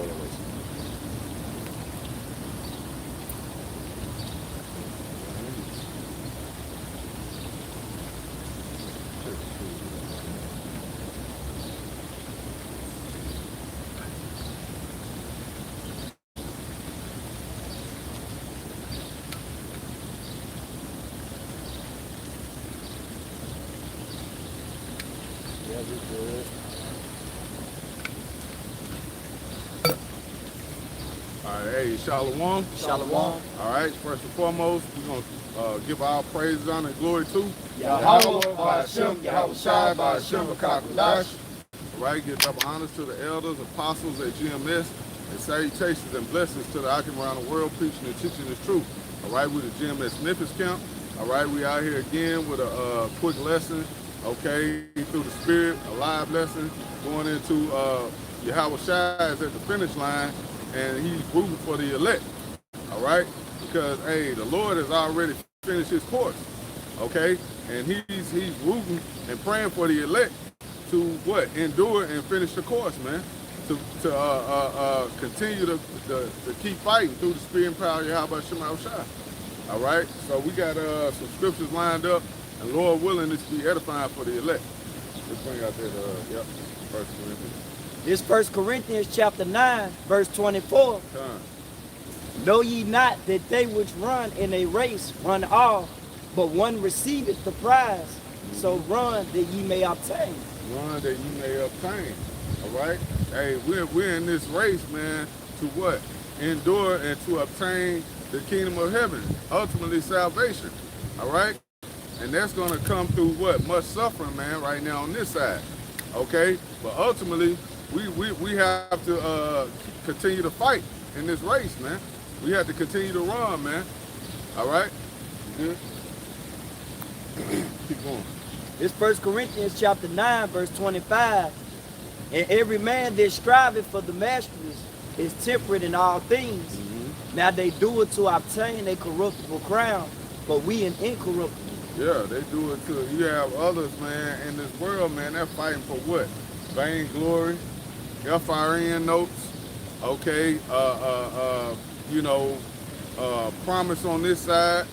Yahawashi. Yeah, we good. All right, hey, Shalom. Shalom. All right, first and foremost, we're going to give our praise, honor, and glory to Yahweh, by Hashem, Yahawashi, by Hashem, B'Kakwadash. All right, give double honors to the elders, apostles at GMS, and salutations and blessings to the Akim around the world preaching and teaching this truth. All right, we're the GMS Memphis camp. All right, we out here again with a quick lesson, okay, through the Spirit, a live lesson, going into Yahawashi is at the finish line, and he's rooting for the elect. All right, because, hey, the Lord has already finished his course, okay, and he's rooting and praying for the elect to what? Endure and finish the course, man. To continue to keep fighting through the spirit and power of Yahawashi. All right, so we got some scriptures lined up, and Lord willing, this be edifying for the elect. Let's bring out that, yep, 1 Corinthians. This 1 Corinthians chapter 9, verse 24. Know ye not that they which run in a race run all, but one receiveth the prize. So run that ye may obtain. Run that you may obtain. All right? Hey, we're in this race, man, to what? Endure and to obtain the kingdom of heaven, ultimately salvation. All right? And that's going to come through what? Much suffering, man, right now on this side. Okay? But ultimately, we have to continue to fight in this race, man. We have to continue to run, man. All right? Good? Keep going. This 1 Corinthians chapter 9, verse 25. And every man that striveth for the masteries is temperate in all things. Now they do it to obtain a corruptible crown, but we an incorruptible. Yeah, they do it too. You have others, man, in this world, man, they're fighting for what? Vainglory, FRN notes, okay, you know, promise on this side.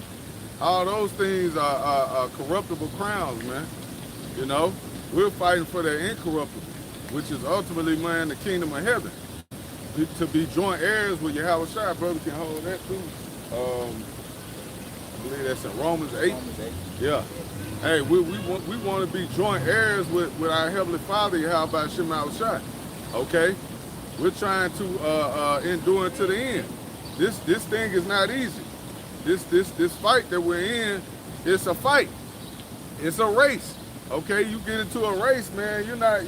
All those things are corruptible crowns, man. You know, we're fighting for the incorruptible, which is ultimately, man, the kingdom of heaven. To be joint heirs with Yahawashi, brother can hold that too. I believe that's in Romans 8. Yeah. Hey, we want to be joint heirs with our Heavenly Father, Yahawashi. Okay? We're trying to endure to the end. This thing is not easy. This fight that we're in, it's a fight. It's a race. Okay, you get into a race, man. You're not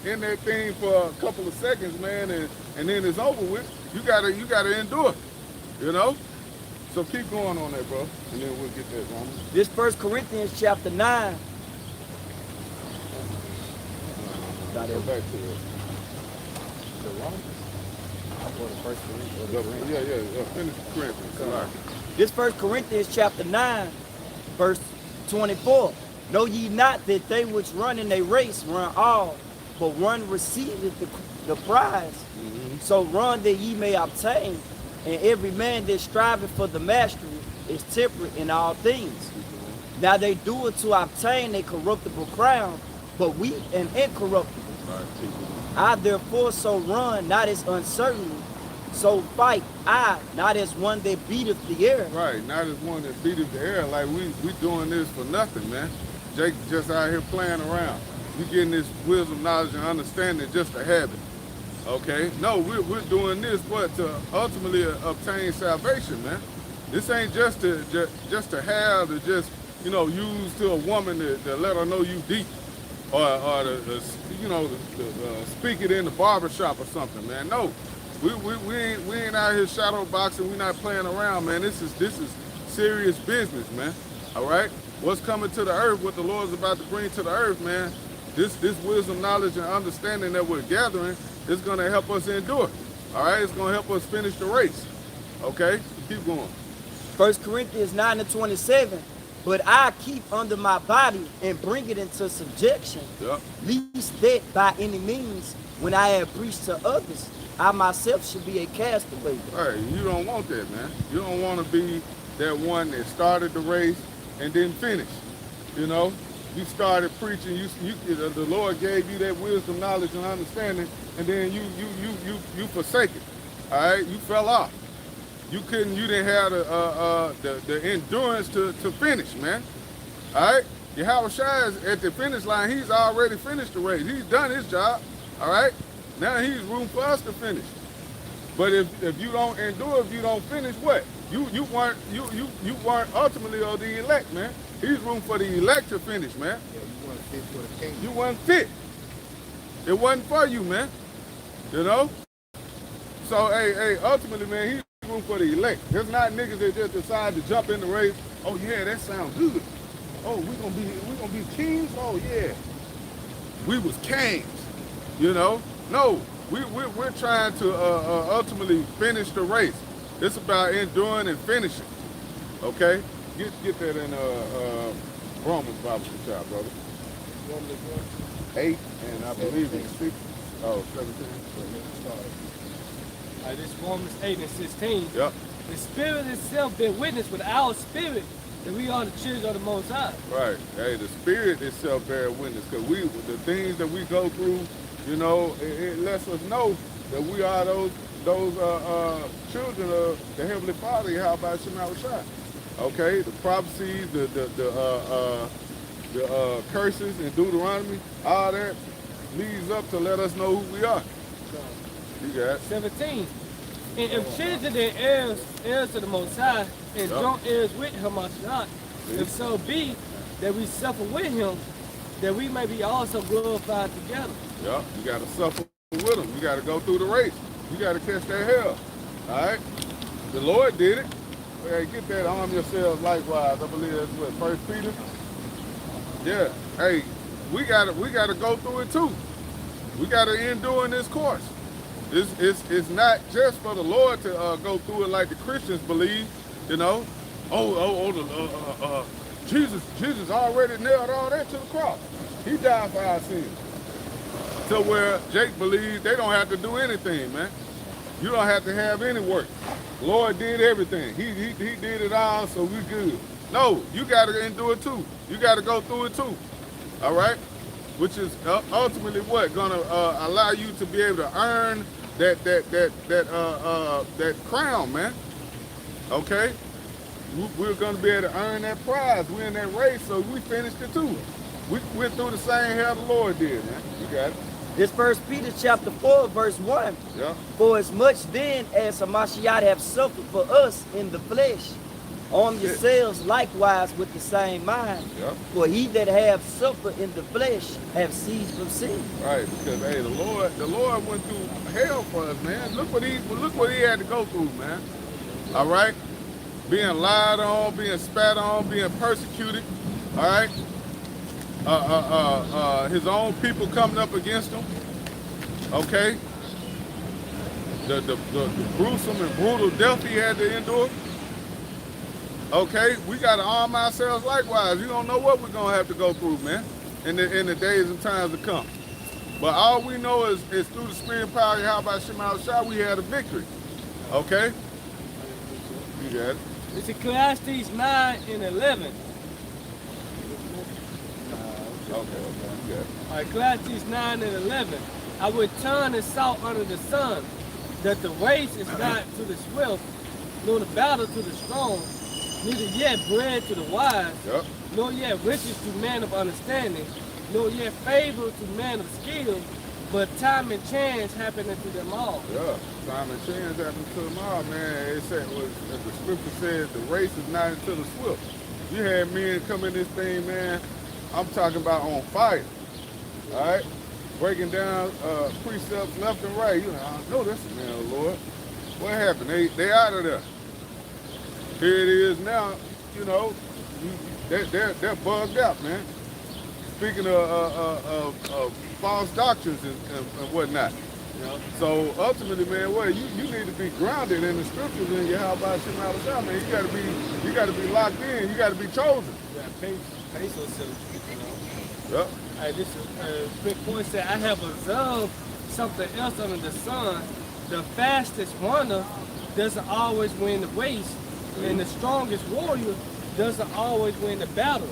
in that thing for a couple of seconds, man, and then it's over with. You gotta endure. You know? So keep going on that, bro. And then we'll get that, Roman. This 1 Corinthians chapter 9. Go back to it. The Romans? Or the 1 Corinthians? Yeah. Finish Corinthians. All right. This 1 Corinthians chapter 9, verse 24. Know ye not that they which run in a race run all, but one receiveth the prize. So run that ye may obtain, and every man that striveth for the mastery is temperate in all things. Now they do it to obtain a corruptible crown, but we an incorruptible. I therefore so run, not as uncertainly, so fight I, not as one that beateth the air. Right, not as one that beateth the air. Like we doing this for nothing, man. Jake just out here playing around. We getting this wisdom, knowledge, and understanding just to have it. Okay? No, we're doing this, but to ultimately obtain salvation, man. This ain't just to have to just, you know, use to a woman to let her know you deep, or to you know, to speak it in the barbershop or something, man. No, we ain't out here shadow boxing. We're not playing around, man. This is serious business, man. All right. What's coming to the earth, what the Lord's about to bring to the earth, man, this wisdom, knowledge, and understanding that we're gathering is going to help us endure. All right? It's going to help us finish the race. Okay? Keep going. 1 Corinthians 9 and 27. But I keep under my body and bring it into subjection, lest that by any means, when I have preached to others, I myself should be a castaway. Right, you don't want that, man. You don't want to be that one that started the race and didn't finish. You know, you started preaching. The Lord gave you that wisdom, knowledge, and understanding, and then you forsake it. All right, you fell off. You didn't have the endurance to finish, man. All right, Yahawashi is at the finish line. He's already finished the race. He's done his job. All right, now he's room for us to finish. But if you don't endure, if you don't finish, what? You weren't ultimately of the elect, man. He's room for the elect to finish, man. Yeah, you weren't fit for the kingdom. You wasn't fit. It wasn't for you, man. You know? So hey, ultimately, man, he's room for the elect. There's not niggas that just decide to jump in the race. Oh yeah, that sounds good. Oh, we gonna be kings? Oh yeah. We was kings, you know? No, we're trying to ultimately finish the race. It's about enduring and finishing. Okay? Get that in Romans Bible child, brother. Romans 8 and I believe it's 6. Oh, 17. This Romans 8 and 16. Yep. The Spirit itself bear witness with our spirit that we are the children of the Most High. Right. Hey, the Spirit itself bear witness, because the things that we go through, you know, it lets us know that we are those children of the Heavenly Father, Yahawashi. Okay, the prophecies, the curses in Deuteronomy, all that leads up to let us know who we are. You got it. 17. And if children and heirs to the Most High, and joint heirs with Hamashiach, if so be that we suffer with him, that we may be also glorified together. Yep, you got to suffer with him. You got to go through the race. You got to catch that hell. All right? The Lord did it. Hey, get that, arm yourselves likewise. I believe that's what, 1 Peter? Yeah. Hey, we gotta go through it too. We gotta endure in this course. It's not just for the Lord to go through it like the Christians believe, you know. Jesus already nailed all that to the cross. He died for our sins. To where Jake believes they don't have to do anything, man. You don't have to have any work. Lord did everything. He did it all, so we good. No, you got to endure it too. You got to go through it too. All right? Which is ultimately what? Going to allow you to be able to earn that crown, man. Okay? We're going to be able to earn that prize. We're in that race, so we finished it too. We went through the same hell the Lord did, man. You got it. This 1 Peter chapter 4, verse 1. Yeah. For as much then as Hamashiach have suffered for us in the flesh, arm yourselves likewise with the same mind. Yeah. For he that have suffered in the flesh have ceased from sin. Right, because hey, the Lord went through hell for us, man. Look what he had to go through, man. All right, being lied on, being spat on, being persecuted. All right. His own people coming up against him. Okay. The gruesome and brutal death he had to endure. Okay, we got to arm ourselves likewise. You don't know what we're gonna have to go through, man, in the days and times to come. But all we know is through the Spirit and power of Yahawashi, we had a victory. Okay. You got it. It's Ecclesiastes 9 and 11. Okay. Yeah. All right, Ecclesiastes 9 and 11. I would turn and sought under the sun, that the race is not to the swift, nor the battle to the strong, neither yet bread to the wise, nor yet riches to man of understanding, nor yet favor to man of skill, but time and chance happen unto them all. Yeah, time and chance happen to them all, man. It said, as the scripture says, the race is not unto the swift. You had men come in this thing, man, I'm talking about on fire, all right? Breaking down precepts left and right. You know, I know that's the man of the Lord. What happened? They out of there. Here it is now, you know, they're bugged out, man. Speaking of false doctrines and whatnot. You know? So ultimately, man, well, you need to be grounded in the scriptures and Yahawashi, man. You gotta be locked in. You gotta be chosen. Yeah, pace yourself, you know. Yep. This quick point said, I have observed something else under the sun, the fastest runner doesn't always win the race, and the strongest warrior doesn't always win the battle.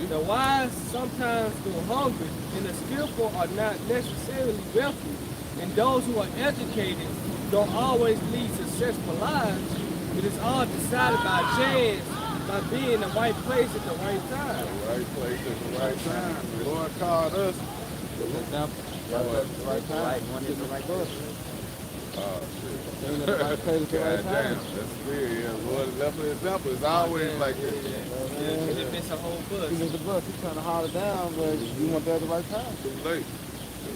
The wise sometimes go hungry, and the skillful are not necessarily wealthy. And those who are educated don't always lead successful lives. It is all decided by chance, by being in the right place at the right time. The right place at the right time. The Lord called us. Right time. Right one in the right bus. Oh, shit. Ain't at the right place at the right God time. damn, that's clear. Yeah, the Lord left an example. It's always like this. And if it's a whole bus. You the bus, you trying to haul it down, but you want that at the right time. Too late.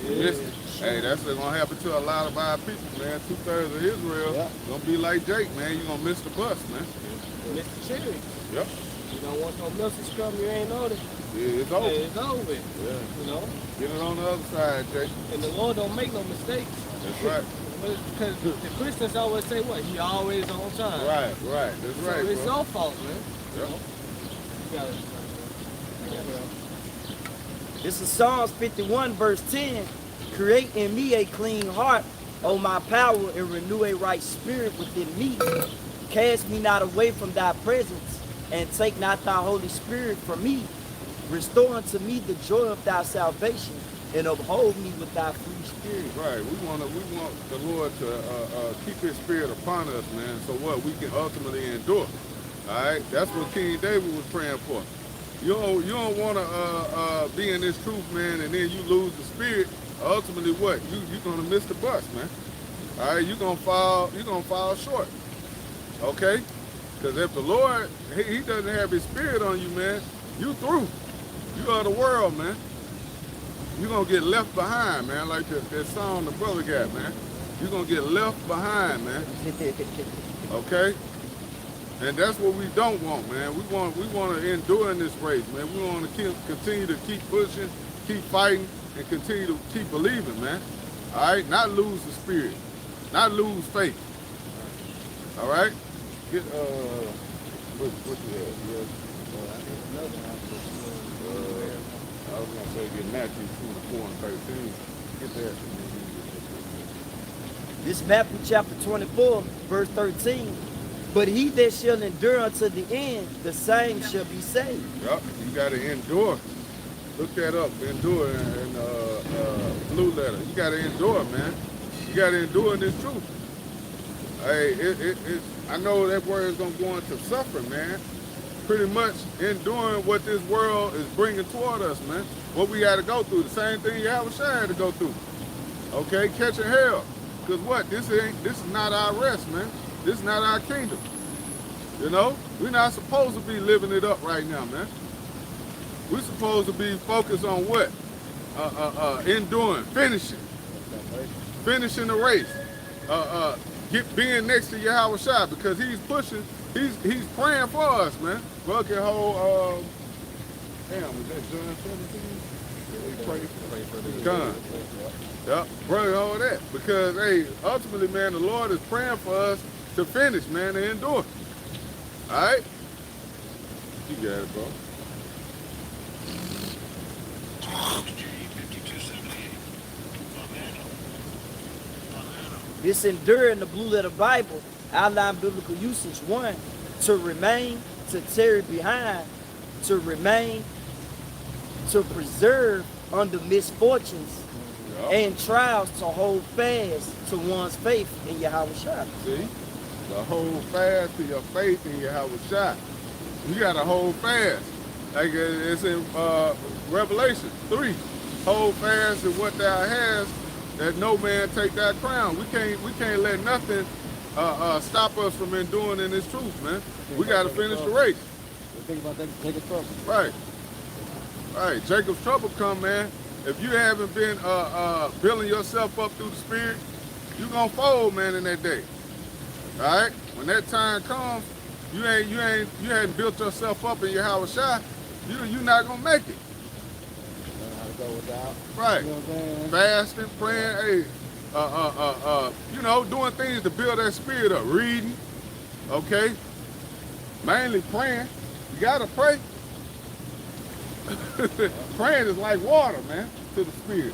You missed it. Hey, that's what's gonna happen to a lot of our people, man. 2/3 of Israel gonna be like Jake, man. You gonna miss the bus, man. Mr. Cherry. Yep. You don't want no message come, you ain't on it. Yeah, it's over. It's over with. Yeah. You know? Get it on the other side, Jake. And the Lord don't make no mistakes. That's right. Because the Christians always say what? He always on time. Right, right. That's right, So it's bro. your fault, man. Yep. You gotta, This is Psalms 51, verse 10. Create in me a clean heart, O my power, and renew a right spirit within me. Cast me not away from thy presence, and take not thy Holy Spirit from me. Restore unto me the joy of thy salvation, and uphold me with thy free spirit. Right. We want the Lord to keep His Spirit upon us, man. So what? We can ultimately endure. All right. That's what King David was praying for. You don't want to be in this truth, man, and then you lose the spirit. Ultimately, what? You're gonna miss the bus, man. All right. You're gonna fall short. Okay. Because if the Lord he doesn't have His Spirit on you, man, you through. You are the world, man. You're going to get left behind, man, like that song the brother got, man. You're going to get left behind, man. Okay? And that's what we don't want, man. We want to endure in this race, man. We want to continue to keep pushing, keep fighting, and continue to keep believing, man. All right? Not lose the spirit. Not lose faith. All right? Get, what you have? I was going to say get Matthew 24 and 13. Get there. This is Matthew chapter 24, verse 13. But he that shall endure unto the end, the same shall be saved. Yep, you got to endure. Look that up, endure in blue letter. You got to endure, man. You got to endure in this truth. Hey, I know that word is going to go into suffering, man. Pretty much enduring what this world is bringing toward us, man. What we got to go through, the same thing Yahawashi had to go through. Okay, catching hell. Because what? This is not our rest, man. This is not our kingdom. You know? We're not supposed to be living it up right now, man. We're supposed to be focused on what? Enduring, finishing the race. Being next to Yahawashi, because he's pushing, he's praying for us, man. Bro can hold, damn, was that John 17? He prayed for John. Yep, brother, hold that. Because, hey, ultimately, man, the Lord is praying for us to finish, man, and endure. All right? You got it, bro. This endure in the blue letter Bible, outline biblical usage. 1, to remain, to tarry behind, to remain, to preserve under misfortunes and trials, to hold fast to one's faith in Yahawashi. See? To hold fast to your faith in Yahawashi. You got to hold fast. Like it's in Revelation 3. Hold fast to what thou hast, that no man take that crown. We can't let nothing stop us from enduring in this truth, man. We got to finish the race. Think about that, Jacob's trouble. Right. Right. Jacob's trouble come, man. If you haven't been building yourself up through the Spirit, you're gonna fold, man, in that day. All right. When that time comes, you ain't built yourself up in Yahawashi. You're not gonna make it. Learn how to go without. Right. You know what I'm saying? Fasting, praying, hey, doing things to build that spirit up. Reading, okay? Mainly praying. You gotta pray. Praying is like water, man, to the spirit.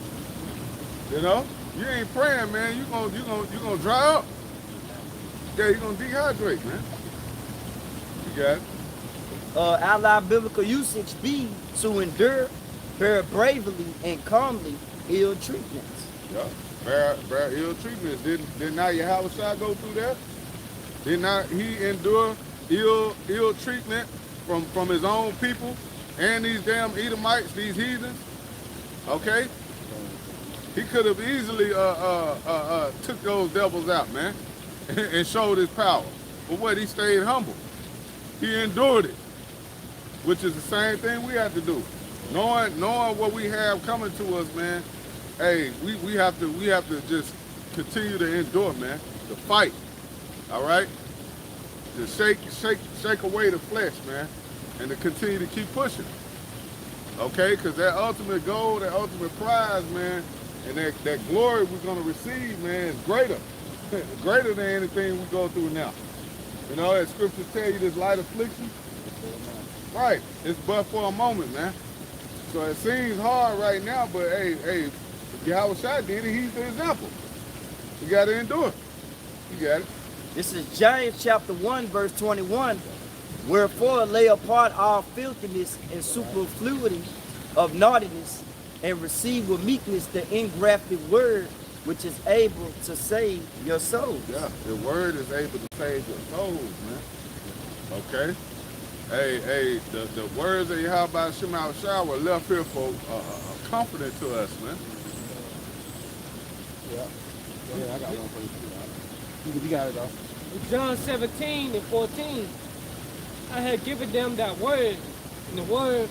You know? You ain't praying, man. You gonna dry up. Yeah, you gonna dehydrate, man. You got it. Allied biblical usage be to endure, bear bravely and calmly ill treatments. Yeah. Bear ill treatment. Did not Yahawashi go through that? Did not he endure ill treatment from his own people and these damn Edomites, these heathens? Okay? He could have easily took those devils out, man, and showed his power. But what? He stayed humble. He endured it, which is the same thing we have to do. Knowing what we have coming to us, man. Hey, we have to just continue to endure, man. To fight. All right. To shake away the flesh, man, and to continue to keep pushing. Okay, because that ultimate goal, that ultimate prize, man, and that glory we're gonna receive, man, is greater, greater than anything we go through now. You know, as scriptures tell you, this light affliction, right? It's but for a moment, man. So it seems hard right now, but hey, if Yahawashi did it, he's the example. You gotta endure. You got it. This is James chapter 1, verse 21. Wherefore lay apart all filthiness and superfluity of naughtiness, and receive with meekness the engrafted word, which is able to save your souls. Yeah, the word is able to save your souls, man. Okay? Hey, the words of Yahawashi Shema were left here for comforting to us, man. Yeah. Go ahead, I got one for you. You got it, though. In John 17 and 14, I had given them that word, and the word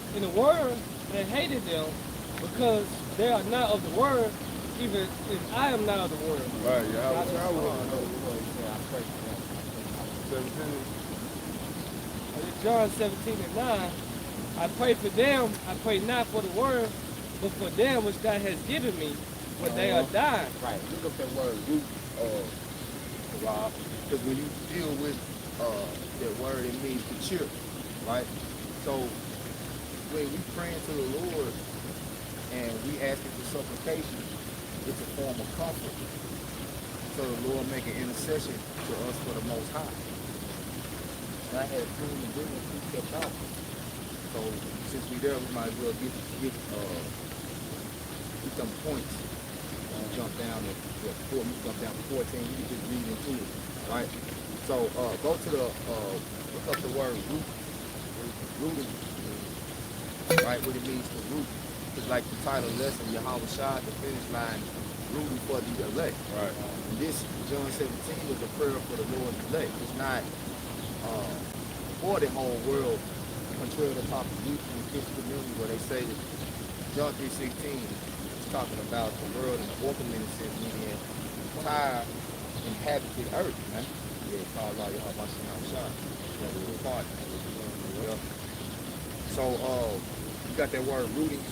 and hated them, because they are not of the word, even as I am not of the word. Right, Yahawashi I was. pray for them. 17. In John 17 and 9, I pray for them, I pray not for the word, but for them which thou hast given me, for they are thine. Right. Look up that word, root, Rob. Because when you deal with that word, it means to cheer, right? So when we praying to the Lord and we asking for supplication, it's a form of comfort. So the Lord make an intercession to us for the Most High. And I had food and drink and we kept out. So since we there, we might as well get some points. Jump down to 4, we jump down to 14, we can just read into it, right? So go to the, look up the word rooting, right? What it means to root. It's like the title lesson, Yahawashi, the finish line, rooting for the elect. Right. And this, John 17, was a prayer for the Lord's elect. It's not for the whole world, contrary to popular belief in the Christian community where they say that John 3:16 is talking about the world in the orphan sense, meaning entire inhabited earth, man. Yeah, it's called Allah Yahawashi Shah. Part. Yeah. So you got that word rooting.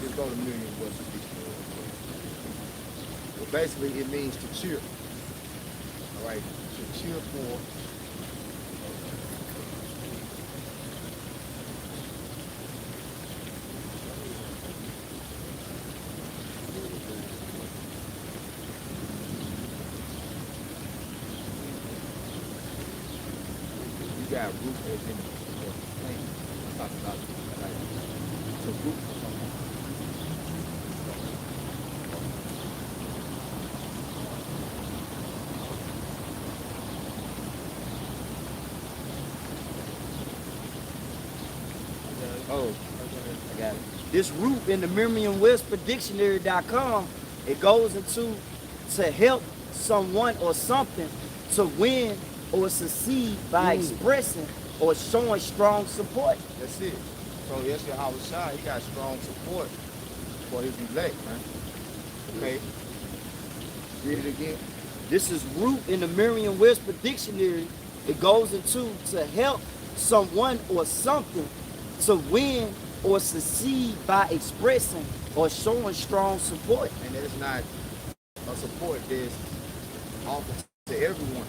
Just go to Million West Dictionary. But basically it means to cheer. Alright, to cheer for. You got root as in the plant. I'm talking about like to root for something. Oh, I got it. This root in the Merriam-Webster-Dictionary.com, it goes into to help someone or something to win or succeed by expressing or showing strong support. That's it. So yes, Yahawashi, he got strong support for his elect, man. Okay. Read it again. This is root in the Merriam-Webster Dictionary. It goes into to help someone or something to win or succeed by expressing or showing strong support. And there's not a support that's offered to everyone.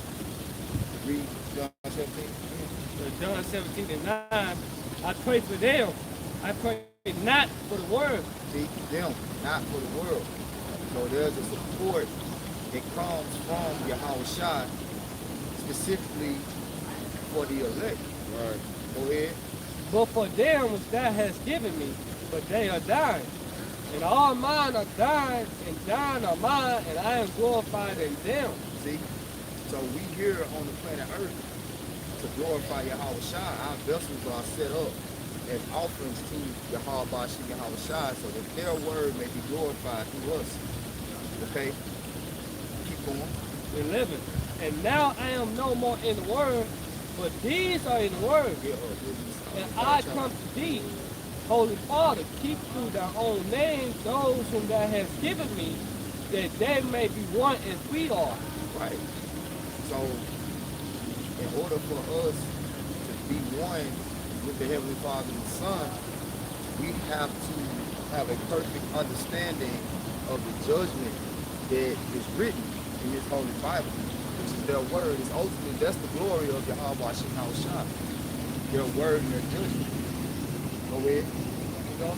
Read John 17. So John 17 and 9, I pray for them. I pray not for the word. See, them, not for the world. So there's a support that comes from Yahawashi specifically for the elect. Right. Go ahead. But for them which thou hast given me, but they are thine. And all mine are thine, and thine are mine, and I am glorified in them. See? So we here on the planet Earth to glorify Yahawashi. Our vessels are set up as offerings to Yahawashi, Yahawashi, so that their word may be glorified through us. Okay? Keep going. 11. And now I am no more in the world, but these are in the word. And I come to thee, Holy Father, keep through thy own name those whom thou hast given me, that they may be one as we are. Right. So, in order for us to be one with the Heavenly Father and the Son, we have to have a perfect understanding of the judgment that is written in this Holy Bible, which is their word. It's ultimately, that's the glory of Yahawashi and Yahawashi. Their word and their judgment. Go ahead. You know?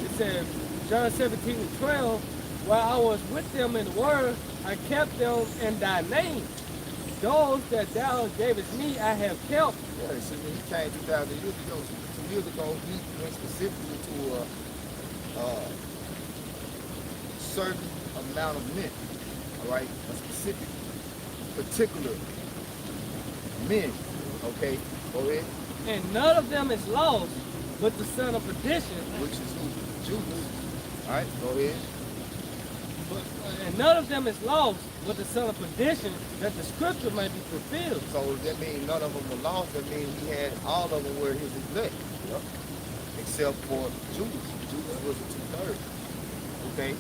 It says, John 17 and 12, while I was with them in the word, I kept them in thy name. Those that thou gavest me, I have kept. Yeah, see, when he came 2,000 years ago, 2 years ago, he went specifically to a certain amount of men, all right? A specific, particular men, okay? Go ahead. And none of them is lost, but the son of perdition. Which is who? Judas. All right, go ahead. And none of them is lost, but the son of perdition, that the scripture may be fulfilled. So that means none of them were lost. That means he had all of them were his elect. Yep. Except for Judas. Judas was a 2/3. Okay?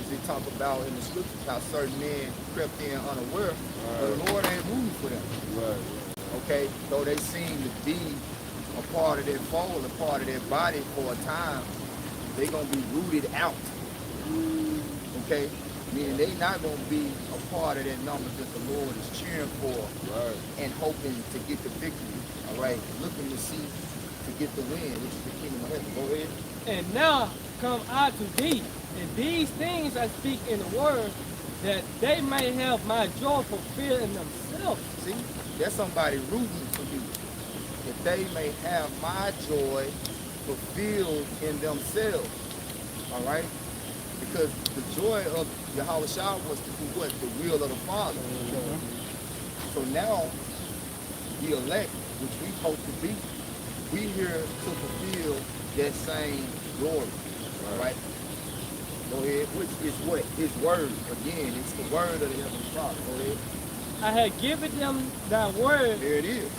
As they talk about in the scriptures how certain men crept in unaware, but the Lord ain't moved for them. Right. Okay? Though they seem to be a part of their fold, a part of their body for a time, they're going to be rooted out. Okay? Meaning they not going to be a part of that number that the Lord is cheering for, Right. and hoping to get the victory. All right? Looking to see to get the win, which is the kingdom of heaven. Go ahead. And now come I to thee, and these things I speak in the word, that they may have my joy fulfilled in themselves. See? That's somebody rooting for you. That they may have my joy fulfilled in themselves. All right? Because the joy of Yahawashi was to do what? The will of the Father. So now, the elect, which we hope to be, we here to fulfill that same glory. All right? Go ahead. Which is what? His word. Again, it's the word of the Heavenly Father. Go ahead. I had given them thy word, There it is.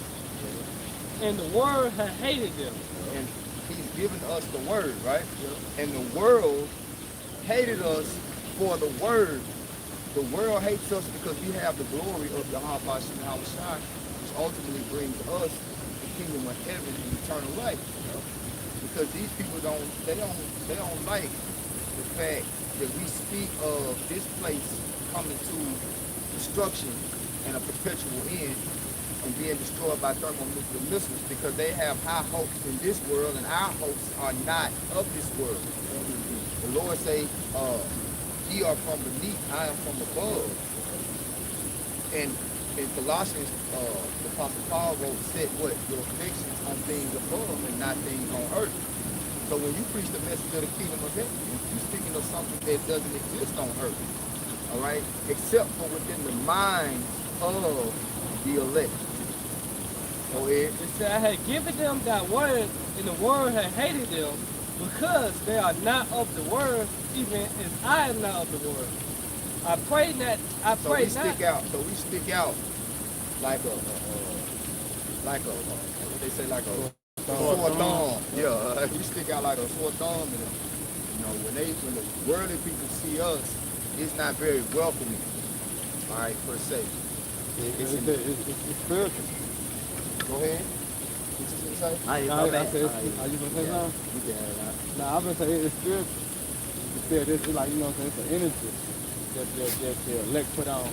and the word had hated them. And he's given us the word, right? And the world hated us for the word. The world hates us because we have the glory of Yahawashi and Yahawashi, which ultimately brings us the kingdom of heaven and eternal life. Because these people they don't like the fact that we speak of this place coming to destruction and a perpetual end and being destroyed by thermonuclear missiles, because they have high hopes in this world and our hopes are not of this world. The Lord say, ye are from beneath, I am from above. And in Colossians, the Apostle Paul wrote, set what? Your affections on things above and not things on earth. So when you preach the message of the kingdom of heaven, you're speaking of something that doesn't exist on earth. All right? Except for within the mind of the elect. Go ahead. It said, I had given them thy word, and the word had hated them, because they are not of the word, even as I am not of the word. I pray not. So we stick out. So we stick out like a what they say, like a sore thumb. Yeah, we stick out like a sore thumb. And when the worldly people see us, it's not very welcoming. All right, per se. It's spiritual. Go ahead. What you gonna say? Are you gonna say something? You can have that. Nah, I'm gonna say it's spiritual. It's like, you know what I'm saying, it's an energy that the elect put on.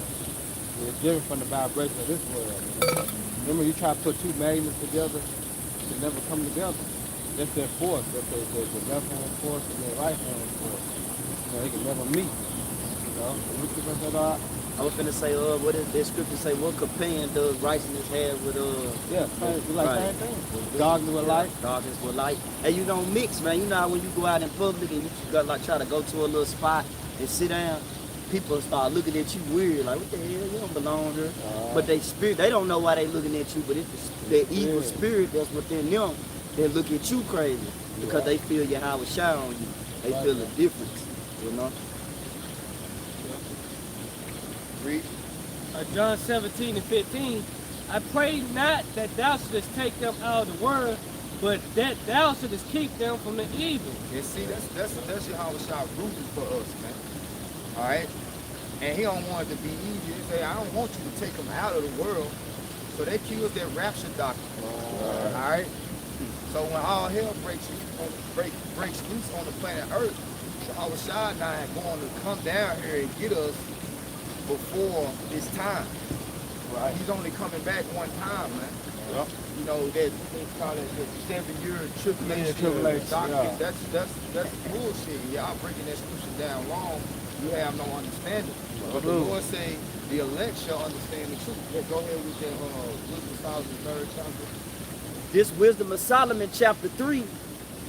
It's different from the vibration of this world. Remember, you try to put two magnets together, they never come together. That's their force. That's the left hand force and their right hand force. You know, they can never meet. You know, what you gonna say about? I was finna say, what does that scripture say? What companion does righteousness have with Yeah, same, like right. same thing. Darkness with light. Darkness with light. And you don't mix, man. You know how when you go out in public and you got like try to go to a little spot and sit down, people start looking at you weird, like what the hell, you don't belong there. But they don't know why they looking at you, but it's the evil spirit that's within them that look at you crazy because they feel Yahawashi on you. They feel the difference, you know. Read. John 17:15. I pray not that thou shouldest take them out of the world, but that thou shouldest keep them from the evil. And see, that's Yahawashi rooting for us, man. All right? And he don't want it to be easy. He say, I don't want you to take them out of the world. So they kills that rapture doctrine. All right? So when all hell breaks loose on the planet Earth, Yahawashi now going to come down here and get us before it's time. Right. He's only coming back one time, man. Yep. You know, that they call it the 7-year tribulation. Doctrine. Yeah. That's bullshit. Y'all breaking that scripture down wrong. You have no understanding. But the Lord say the elect shall understand the truth. Yeah, go ahead with that Wisdom of Solomon 3rd chapter. This Wisdom of Solomon chapter 3.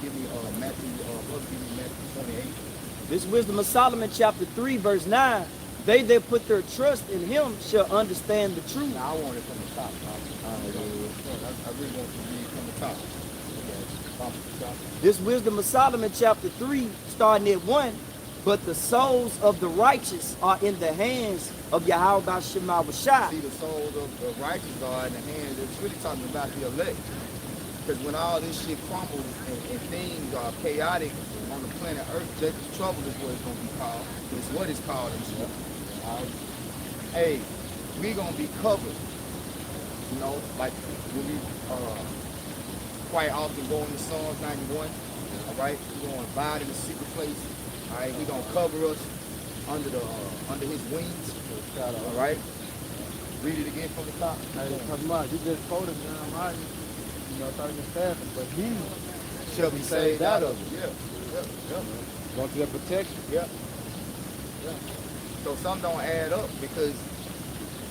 Give me Matthew 28. This Wisdom of Solomon chapter 3 verse 9. They that put their trust in him shall understand the truth. Now I want it from the top. I really want to read from the top. Okay. This Wisdom of Solomon chapter 3 starting at 1. But the souls of the righteous are in the hands of Yahawashi. See, the souls of the righteous are in the hands. It's really talking about the elect. Because when all this shit crumbles and things are chaotic on the planet Earth, Jacob's trouble is what it's going to be called. It's what it's called in Scripture. Hey, we going to be covered. You know, like when we quite often go into Psalms 91. All right, we're going to abide in the secret place. All right, he's going to cover us under his wings. All right. Read it again from the top. You just quoted Jeremiah, 37, but he shall be saved out of it. Yeah. Going to the protection. Yeah. So some don't add up because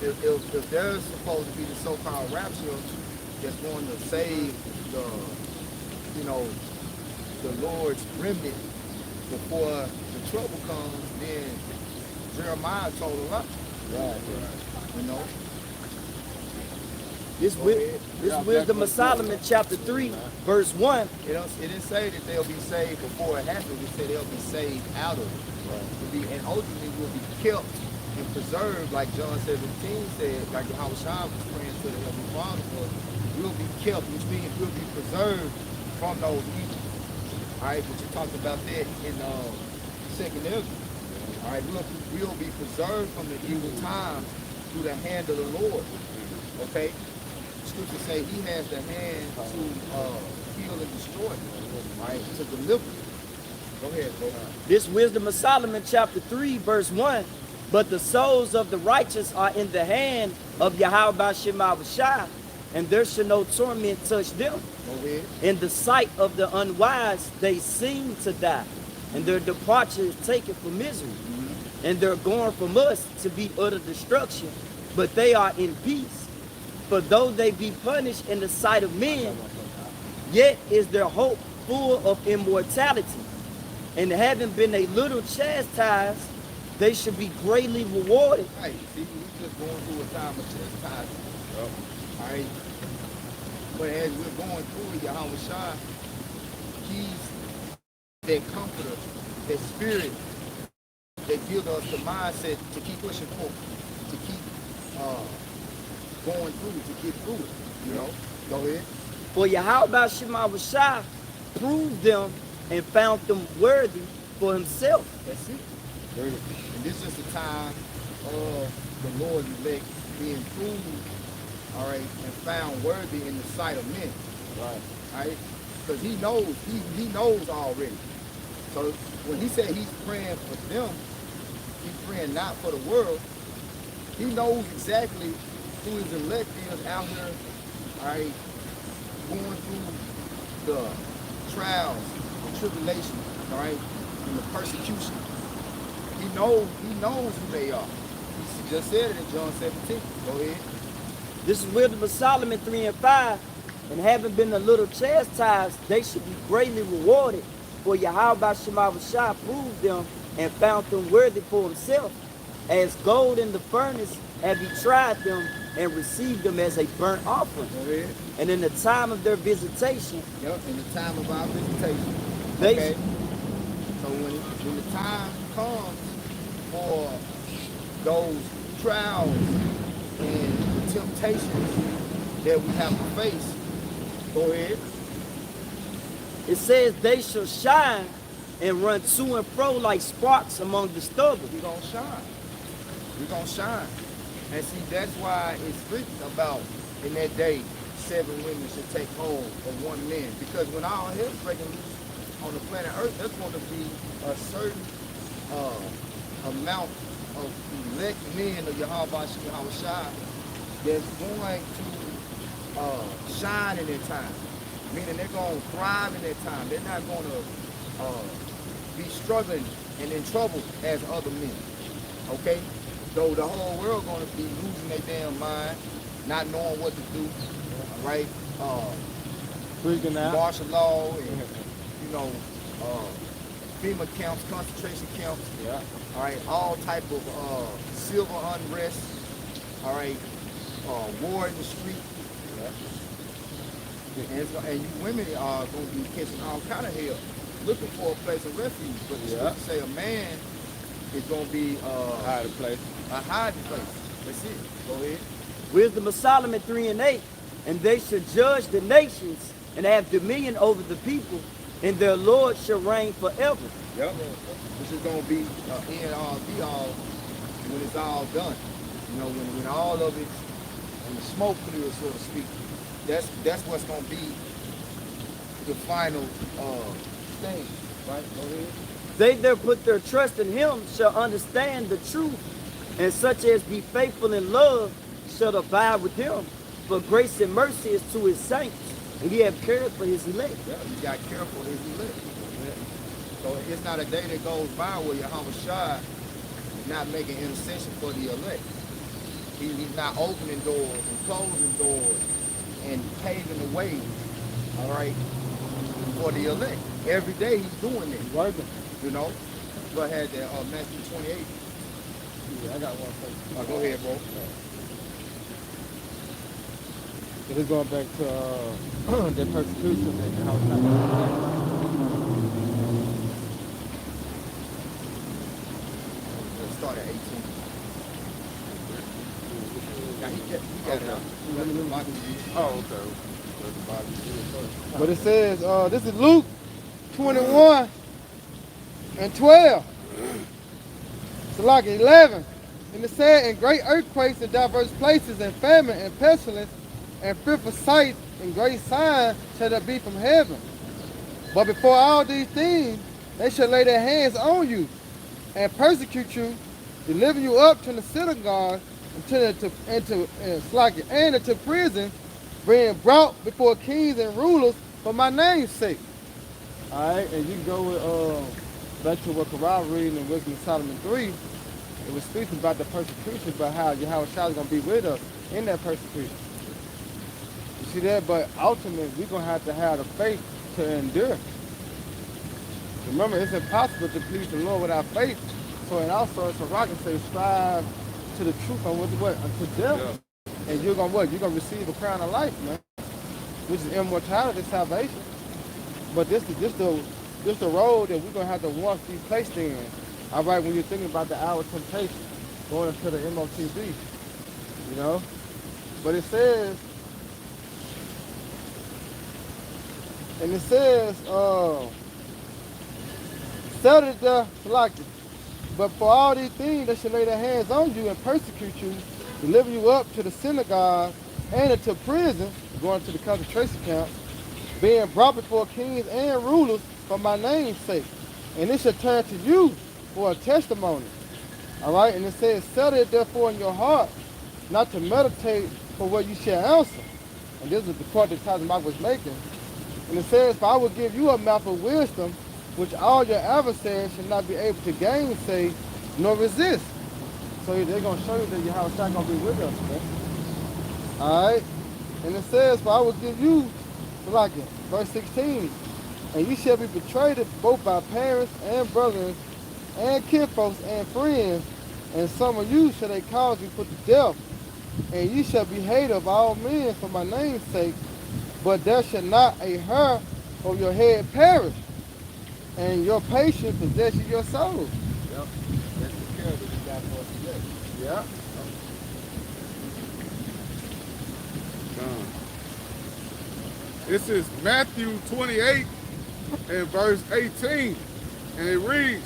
if there's supposed to be the so-called rapture that's going to save the Lord's remnant before the trouble comes, then Jeremiah told a lot. Right. You know. This Wisdom of Solomon chapter 3 verse 1. It didn't say that they'll be saved before it happens. It said they'll be saved out of it. Right. And ultimately will be kept and preserved, like John 17 said, like Yahawashi was praying to the Heavenly Father for. We'll be kept, which means we'll be preserved from those evils. All right, but you talked about that in Second Ezra. All right, we'll be preserved from the evil times through the hand of the Lord. Okay? Scripture say he has the hand to heal and destroy. All right, to deliver. Go ahead, bro. This Wisdom of Solomon chapter 3 verse 1. But the souls of the righteous are in the hand of Yahawashi, and there shall no torment touch them. Go ahead. In the sight of the unwise, they seem to die, and their departure is taken for misery. And they're going from us to be utter destruction, but they are in peace. For though they be punished in the sight of men, yet is their hope full of immortality. And having been a little chastised, they should be greatly rewarded. Right. See, we're just going through a time of chastisement. All right. But as we're going through it, Yahawashi, he's that comforter, that spirit that gives us the mindset to keep pushing forward, to keep going through it, to get through it. You know? Go ahead. For Yahawashi proved them and found them worthy for himself. That's it. And this is the time of the Lord's elect being proved, all right, and found worthy in the sight of men. Right. All right? Because he knows already. So when he said he's praying for them, he's praying not for the world. He knows exactly who his elect is out here, all right, going through the trials, the tribulation, all right, and the persecution. He knows who they are. He just said it in John 17. Go ahead. This is Wisdom of Solomon 3 and 5. And having been a little chastised, they should be greatly rewarded. For Yahawashi proved them and found them worthy for himself. As gold in the furnace have he tried them and received them as a burnt offering. Go ahead. And in the time of their visitation, Yep, in the time of our visitation. they Okay. So when the time comes for those trials and the temptations that we have to face, go ahead. it says they shall shine and run to and fro like sparks among the stubble. We're gonna shine. We're gonna shine. And see, that's why it's written about in that day 7 women should take hold of 1 man. Because when all hell's breaking loose on the planet Earth, there's going to be a certain amount of elect men of Yahawashi that's going to shine in their time. Meaning they're going to thrive in their time. They're not going to be struggling and in trouble as other men. Okay? Though the whole world going to be losing their damn mind, not knowing what to do, all right? Freaking out. Martial law and, you know, FEMA camps, concentration camps, Yeah. all right? All type of civil unrest, all right? War in the street. And you women are going to be catching all kind of hell, looking for a place of refuge. But the scripture say a man is going to be Hiding place. a hiding place. That's it. Go ahead. Wisdom of Solomon 3 and 8. And they shall judge the nations and have dominion over the people, and their Lord shall reign forever. Yep. Which is going to be end all be all when it's all done. You know, when all of it's when the smoke clears, so to speak. That's what's going to be the final thing. Right? Go ahead. They that put their trust in him shall understand the truth, and such as be faithful in love shall abide with him. For grace and mercy is to his saints, and he have cared for his elect. Yeah, you got careful as you live. So it's not a day that goes by where Yahawashi is not making intercession for the elect. He's not opening doors and closing doors and paving the way, all right, for the elect. Every day he's doing it. Working. You know? Go ahead there, Matthew 28. Yeah, I got one for you. Go ahead, bro. It is going back to the persecution and how it's not going to Let's start at 18. Now he got it out. Oh, okay. But it says, this is Luke 21 and 12. It's like 11. And it said, in great earthquakes in diverse places, and famine and pestilence, and fearful sight and great signs shall there be from heaven. But before all these things, they shall lay their hands on you and persecute you, deliver you up to the synagogue and into prison, being brought before kings and rulers for my name's sake. All right, and you can go with back to what Corral reading in Wisdom of Solomon 3. It was speaking about the persecution, about how Yahawashi is going to be with us in that persecution. You see that? But ultimately, we're going to have the faith to endure. Remember, it's impossible to please the Lord without faith. So, and also, it's a rocket say, strive to the truth and what? Unto death. Yeah. And you're going to what? You're going to receive a crown of life, man. Which is immortality, salvation. But this is the road that we're going to have to once be placed in. All right, when you're thinking about the hour of temptation, going into the MOTB, you know? But it says, settle the Salaki. But for all these things, they shall lay their hands on you and persecute you, deliver you up to the synagogue and into prison, going to the concentration camp, being brought before kings and rulers for my name's sake. And it shall turn to you for a testimony. All right, and it says, settle it therefore in your heart, not to meditate for what you shall answer. And this is the point that Tazamach was making. And it says, for I will give you a mouth of wisdom, which all your adversaries shall not be able to gainsay nor resist. So they're going to show you that Yahawashi going to be with us, man. All right? And it says, for I will give you, like it, verse 16, and you shall be betrayed both by parents and brothers and kinfolks and friends, and some of you shall they cause you put to death, and you shall be hated of all men for my name's sake, but there shall not a hair of your head perish, and your patience possess you your soul. Yep. That's the character we got for us today. Yeah. This is Matthew 28 and verse 18. And it reads,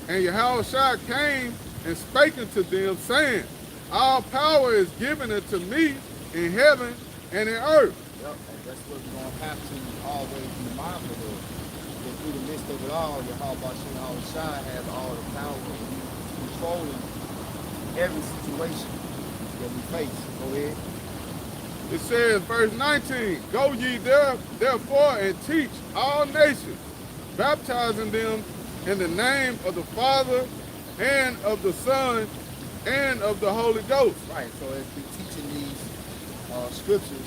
and Yahawashi came and spake unto them, saying, all power is given unto me in heaven and in earth. Yep. And that's what we're going to have to always be mindful of. That through the midst of it all, Yahawashi has all the power and he's controlling every situation that we face. Go ahead. It says, verse 19, go ye therefore and teach all nations, baptizing them in the name of the Father and of the Son and of the Holy Ghost. Right, so as we're teaching these scriptures,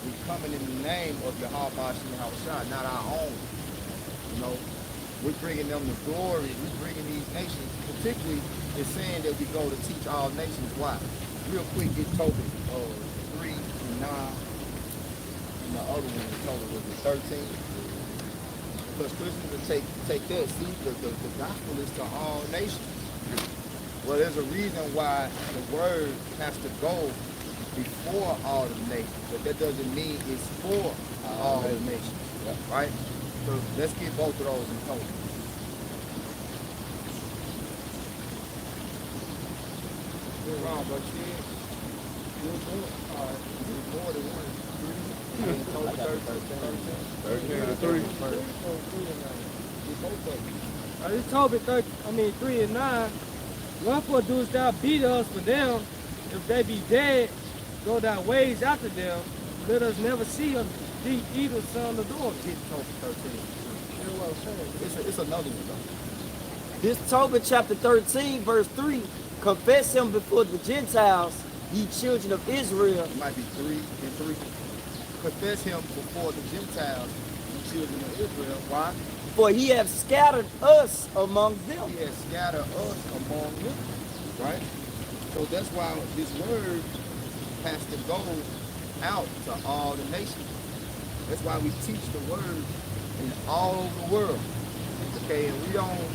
we're coming in the name of Yahawashi, not our own. You know, we're bringing them the glory, we're bringing these nations, particularly it's saying that we go to teach all nations. Why? Real quick, get Tobit 3 and 9, and the other one is Tobit was the 13. Because Christians will take that. See, the gospel is to all nations. Well, there's a reason why the word has to go before all the nations, but that doesn't mean it's for all the nations, right? So let's get both of those in total. You're wrong, but you're all right. You're more than one. Total 13 and 3. This Tobit 3 and 9. Wherefore doest thou beat us for them? If they be dead, go thy ways after them. Let us never see of thee either son or daughter. Get Tobit 13. It's another one though. This Tobit chapter 13, verse 3, confess him before the Gentiles, ye children of Israel. It might be 3 and 3. Confess him before the Gentiles, the children of Israel. Why? For he hath scattered us among them. He has scattered us among them. Right? So that's why this word has to go out to all the nations. That's why we teach the word in all over the world. Okay, and we don't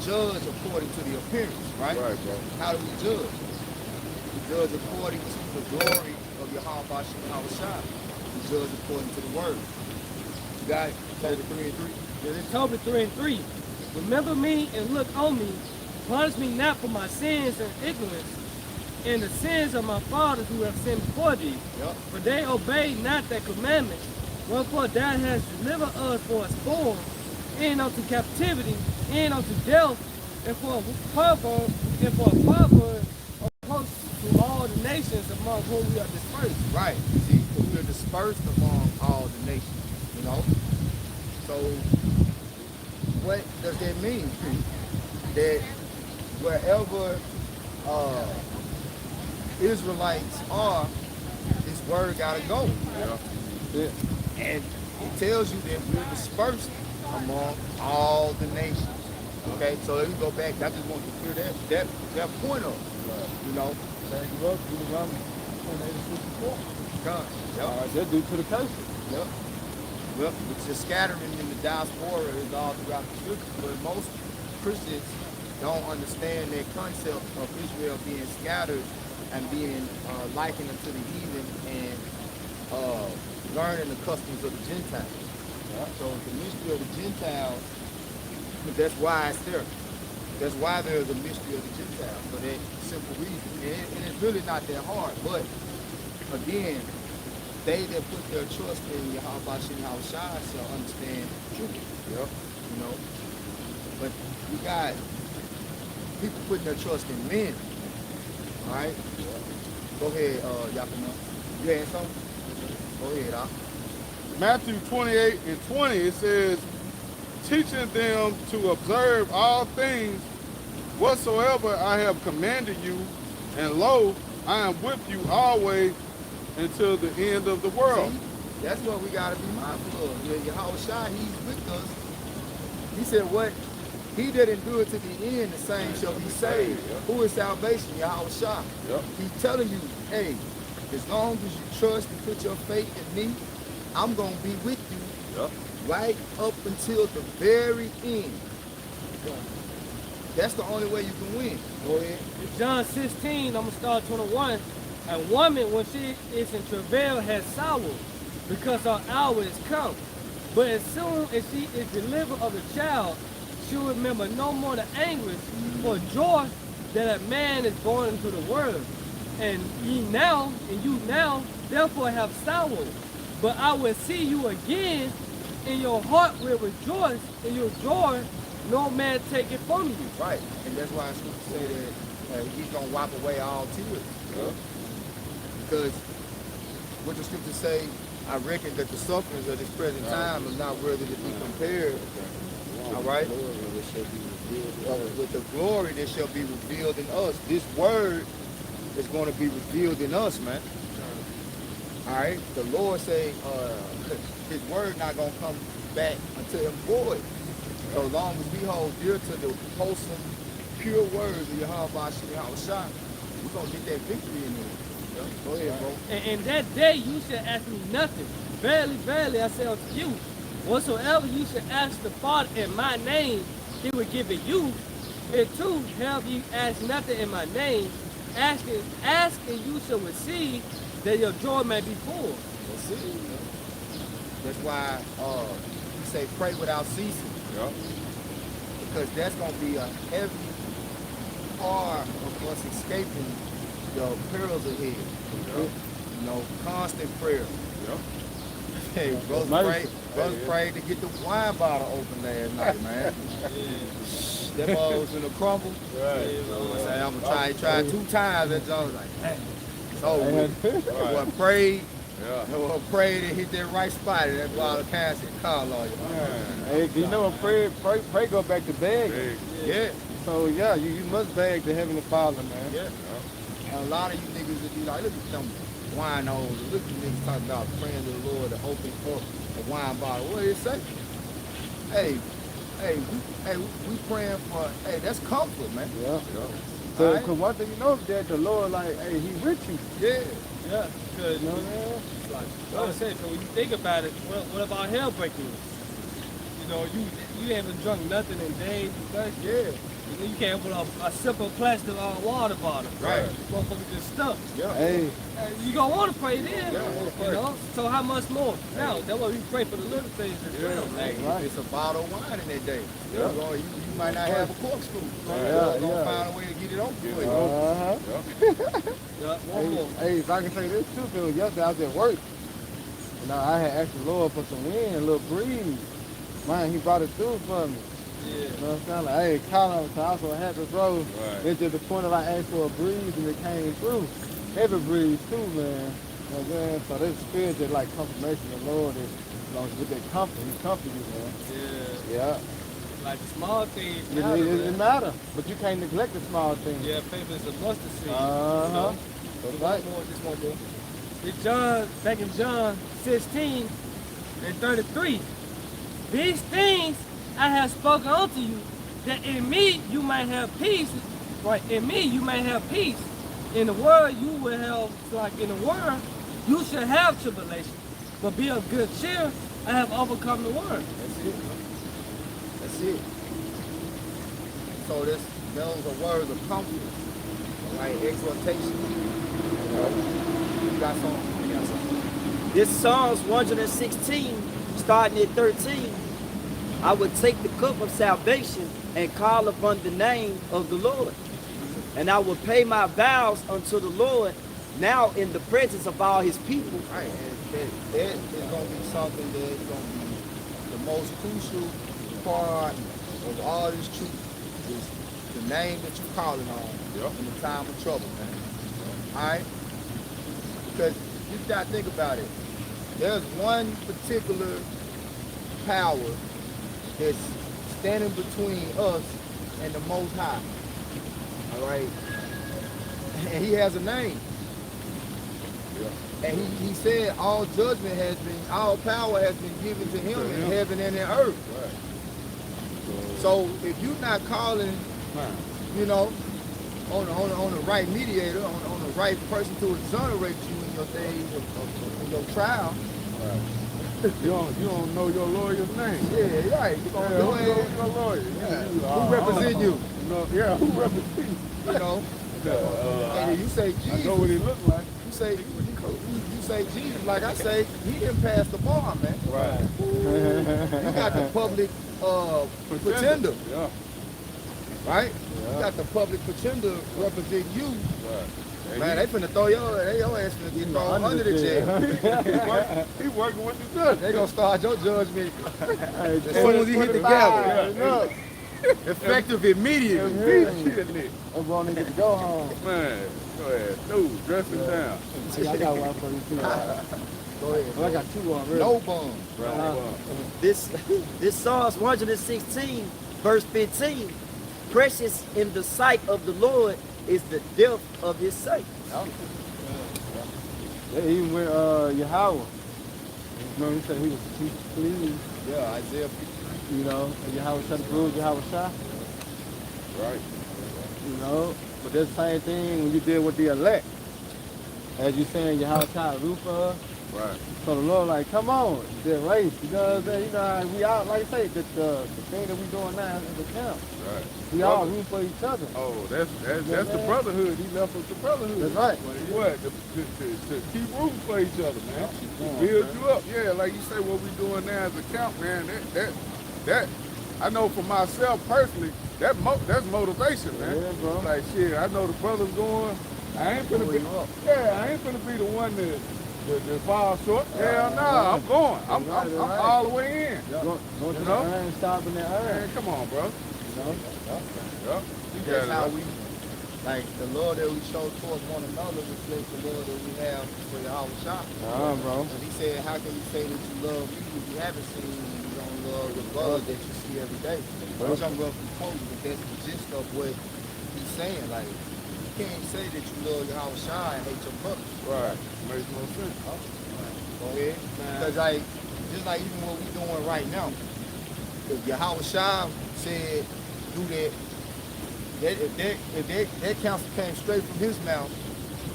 judge according to the appearance, right? Right, bro. How do we judge? We judge according to the glory of Yahawashi. We judge according to the word. You got it? Tobit 3 and 3. Yeah, this Tobit 3 and 3. Remember me and look on me. Punish me not for my sins and ignorance, and the sins of my fathers who have sinned before thee. Yep. For they obeyed not thy commandments. Wherefore thou hast delivered us for a spoil, and unto captivity, and unto death, and for a proverb opposed to all the nations among whom we are dispersed. Right. See, we are dispersed among all the nations, you know? So, what does that mean? That wherever Israelites are, this word gotta go. Yeah. And it tells you that we're dispersed among all the nations. Okay, so let me go back. I just want to clear that point up. You know? Thank you up, Deuteronomy 28:64. God. Yep. All right, that's due to the curses. Yep. Well, it's just scattering in the diaspora is all throughout the scriptures, but most Christians don't understand that concept of Israel being scattered and being likened unto the heathen and learning the customs of the Gentiles. Yeah. So the mystery of the Gentiles, that's why it's there. That's why there's a mystery of the Gentiles, for that simple reason. And it's really not that hard, but again, they that put their trust in Yahawashi shall understand the truth. Yep. You know? But you got people putting their trust in men. Alright? Go ahead, Yakima. You had something? Go ahead, Matthew 28:20, it says, teaching them to observe all things whatsoever I have commanded you, and lo, I am with you always until the end of the world. See, that's what we gotta be mindful of. Yahawashi, he's with us. He said what? He that endure to the end, the same shall be saved. Who is salvation? Yahawashi. Yep. He's telling you, hey, as long as you trust and put your faith in me, I'm gonna be with you Yep. right up until the very end. That's the only way you can win. Go ahead. In John 16, I'm going to start 21. A woman, when she is in travail, has sorrow because her hour is come. But as soon as she is delivered of the child, she will remember no more the anguish for joy that a man is born into the world. And you now, therefore have sorrow. But I will see you again, and your heart will rejoice, and your joy no man take it from you. Right. And that's why scripture say that he's gonna wipe away all tears. Because what the scripture say, I reckon that the sufferings of this present time is not worthy to be compared. All right. With the glory that shall be revealed in us. This word is going to be revealed in us, man. All right. The Lord say his word not going to come back until him void. So long as we hold dear to the wholesome, pure words of Yahawashi, we're going to get that victory in there. Go ahead, bro. And that day you shall ask me nothing. Verily, verily, I say unto you, whatsoever you shall ask the Father in my name, he will give it you. And too, have you asked nothing in my name, ask and you shall receive, that your joy may be full. That's it. That's why we say pray without ceasing. Yep. Because that's going to be a heavy part of us escaping the perils ahead. Yep. You know, constant prayer. Yep. Hey, brothers prayed to get the wine bottle open last night, man. That ball was in a crumble. Right. You know what I'm saying? I'm going to try 2 times. That John was like, man, it's over with. Prayed. Yeah. Prayed and hit that right spot, and that bottle passed and call on you. Hey, you know what pray go back to begging. Yeah. So yeah, you must beg the Heavenly Father, man. Yeah. And a lot of you niggas that be like, look at them wine holes. Look at you niggas talking about praying to the Lord to open up a wine bottle. What did it say? We praying for, that's comfort, man. Yeah. Yeah. So, Right. cause one thing you know is that the Lord, like, hey, He with you. Yeah. Yeah, because You know what I mean? like I said, so when you think about it, what about hell breaking loose? You know, you haven't drunk nothing in days, because Yeah. you can't put a simple plastic water bottle. Right. Motherfucker just stuck. Yeah. Hey, You gonna want to pray then, Yeah, I wanna pray. you know? So how much more? Now, that's why we pray for the little things as well. Hey, Right. if it's a bottle of wine in that day, Yeah. you might not have a corkscrew. Yeah, You're going to yeah. find a way to get it open for you. uh-huh. Yeah, one more. Hey, if I can say this too, because yesterday I was at work. And I had asked the Lord for some wind, a little breeze. Man, He brought it through for me. Yeah. You know what I'm saying? Like, hey, Colin, so I was so happy, bro. Right. It's to the point of I asked for a breeze and it came through. Heavy breeze too, man. You know what I'm saying? So this feels just like confirmation of the Lord is, you know, with that comfort, He comforts you, man. Yeah. Yeah. Like the small things It, matter, it, it man. matter, but you can't neglect the small things. Yeah, faith is a mustard seed. Uh-huh. That's right. Just one more. It's back in John 16 and 33. These things I have spoken unto you, that in me you might have peace. Right, in me you may have peace. In the world you will have, like in the world, you shall have tribulation. But be of good cheer, I have overcome the world. That's it. That's it. So those are words of comfort, like exhortation. You know, you got something. You got something. This Psalms 116, starting at 13. I would take the cup of salvation and call upon the name of the Lord. And I will pay my vows unto the Lord now in the presence of all His people. Right, and that is going to be something that is going to be the most crucial part of all this truth is the name that you're calling on in the time of trouble, man. All right? Because you got to think about it. There's one particular power that's standing between us and the Most High. All right? And he has a name. And he said all judgment has been, all power has been given to him in heaven and in earth. Right. So if you're not calling, you know, on the right mediator, on the right person to exonerate you in your days of your trial. Right. You don't know your lawyer's name. Yeah, right. You gonna go ahead. Your lawyer. Yeah. Who represent you? Yeah, who represent you? You know. And you say Jesus. I know what he look like. You say Jesus, like I say, he didn't pass the bar, man. Right. You got the public pretender. Yeah. Right? You got the public pretender represent you. Right. Man, they finna throw your ass finna get thrown under the jail. He working with the judge. They gonna start your judgment as soon as he hit the gavel. Effective immediately. I'm going to get to go home. Man, go ahead. Dude, dress him down. See, I got one for you too. Go ahead. Well, I got two already. No bum. This Psalms 116, verse 15. Precious in the sight of the Lord is the death of his saints. Yeah, even with Yahawashi. You know, he said he was pleased. Yeah, Isaiah 53. You know, Yahawashi shut the bruise, Yahawashi. Right. You know, but that's the same thing when you deal with the elect. As you saying, Yahawashi root for us. Right. So the Lord like, come on, the race. You know what I'm saying? You know, we all, like I say, the thing that we doing now is the camp. Right. We all root for each other. Oh, that's the brotherhood. He left us the brotherhood. That's right. What? To keep rooting for each other, man. Build you up. Yeah, like you say, what we doing now as a camp, man. That I know for myself personally, that's motivation, man. Yeah, bro. Like shit, I know the brothers going. I ain't gonna be. Yeah, I ain't gonna be the one that fall short. Hell no, I'm going. I'm all the way in. Go to the iron, stopping that iron. Man, come on, bro. You know? Yep. That's how we, like, the love that we show towards one another reflects the love that we have for Yahawashi. Bro. And he said, how can you say that you love me if you haven't seen me and you don't love the brother that you see every day? Which I'm going to quote you, but that's the gist of what he's saying. Like, you can't say that you love Yahawashi and hate your brother. Right. Makes no sense. Go ahead. Because, like, just like even what we're doing right now, if Yahawashi said, do that, if that counsel came straight from his mouth,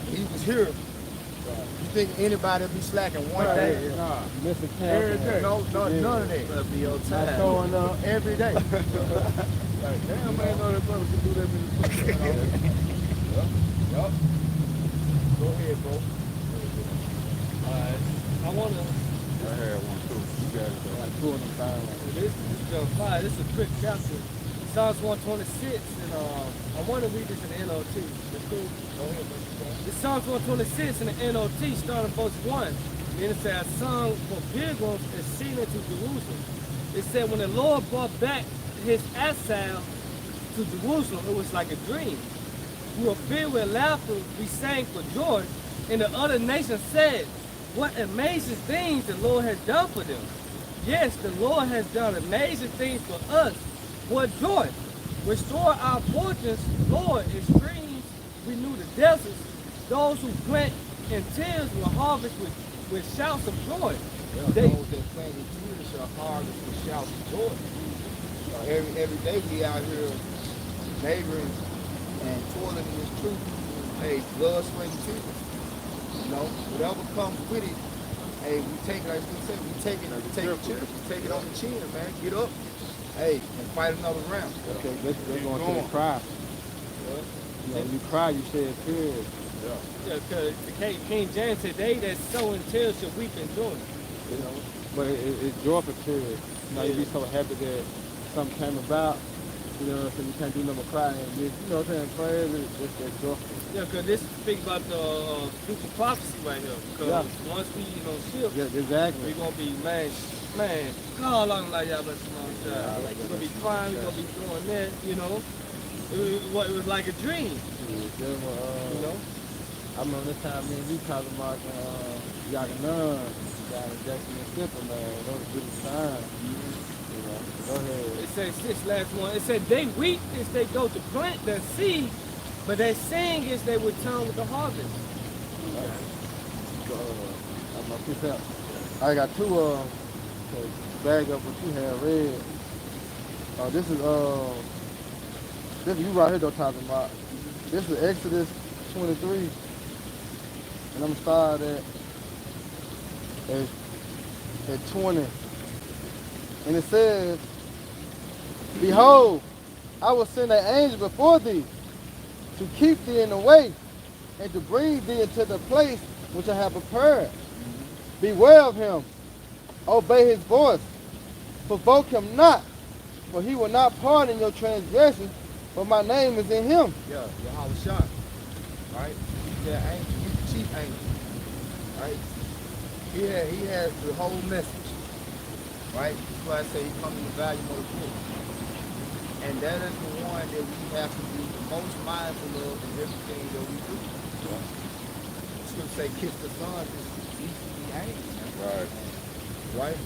he was here, you think anybody would be slacking one day? Nah. Missing Every camp. day. No, none of that. That'll be your Not time. showing up every day. Like, damn, man, know that brother can do that many Yup. Go ahead, bro. Alright. I want to, I had one too. You got it, though. Like two of them things. this is John 5. This is a quick chapter. Psalms 126, and I want to read this in the NOT. That's cool. Go ahead, bro. It's Psalms 126 in the NOT, starting verse 1. Then it says, a song for pilgrims exceeding to Jerusalem. It said, when the Lord brought back his exile to Jerusalem, it was like a dream. We were filled with laughter, we sang for joy, and the other nations said, what amazing things the Lord has done for them. Yes, the Lord has done amazing things for us. What joy! Restore our fortunes, Lord, in streams, renew the deserts. Those who plant in tears will harvest with shouts of joy. Those that plant in tears shall harvest with shouts of joy. Every day we out here laboring and toiling in this truth. Hey, blood, sweat, and tears. You know, whatever comes with it, hey, we take it, like we said, we take it on the chin, man. Get up, hey, and fight another round. Okay, let's go into the cry. You know, you cry, you shed tears. Yeah, because King James said, they that sow in tears shall weep in joy. You know, but it's joyful tears. You know, you be so happy that something came about. You know, so you can't do no more crying. You know what I'm saying? Prayers, it's joyful. Yeah, because this speaks about the future prophecy right here. Because once we, shift, Yeah, exactly. we're going to be, man, how long like y'all, but we're going to be crying, we're going to be doing that, you know. It was like a dream, You you know. I remember this time me and you talking about Yaganun. Got injection and slipper, man. Those good signs. You know, go ahead. It says this last one. It said they weep as they go to plant their seed, but they sing as they return with the harvest. I'm gonna pick up. I got two to bag up what you have read. This you right here though talking about. This is Exodus 23, and I'm gonna start at 20, and it says, "Behold, I will send an angel before thee to keep thee in the way, and to bring thee into the place which I have prepared. Beware of him, obey his voice, provoke him not, for he will not pardon your transgressions, for my name is in him." Yeah, Yahawashi. Right? He's that angel, he's the chief angel. Right? He has the whole message. Right? That's why I say he comes in the volume of the book. And that is the one that we have to be the most mindful of in everything that we do. It's going to say kiss the son, just eat the angel. Right. Right?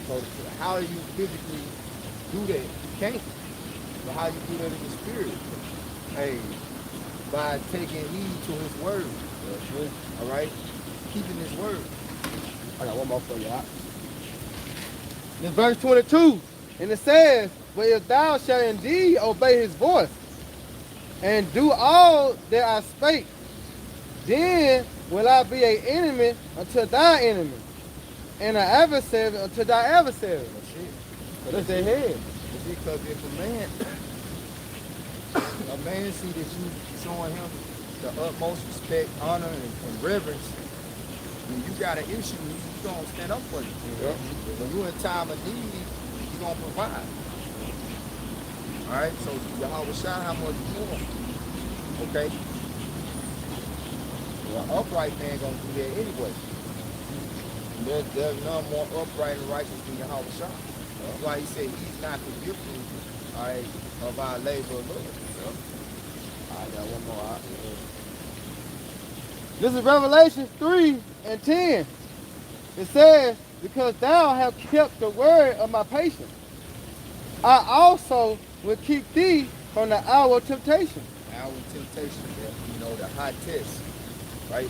So how do you physically do that? You can't. But how you do that in the spirit? Hey, by taking heed to his word. All right? Keeping his word. I got one more for you. In verse 22, and it says, "But if thou shalt indeed obey his voice, and do all that I spake, then will I be an enemy unto thy enemy, and an adversary unto thy adversary." That's it. So that's their head. It's because if a man see that you showing him the utmost respect, honor, and reverence, when you got an issue, he's gonna stand up for you. Yep. When you're in time of need, he's gonna provide. All right, so Yahawashi, how much more? Okay. Well, upright man gonna do that anyway. There's none more upright and righteous than Yahawashi. That's why he said he's not forgetful, all right, of our labor of love. I got one more. This is Revelation 3:10. It says, "Because thou hast kept the word of my patience, I also will keep thee from the hour of temptation." Hour of temptation, you know, the high test, right?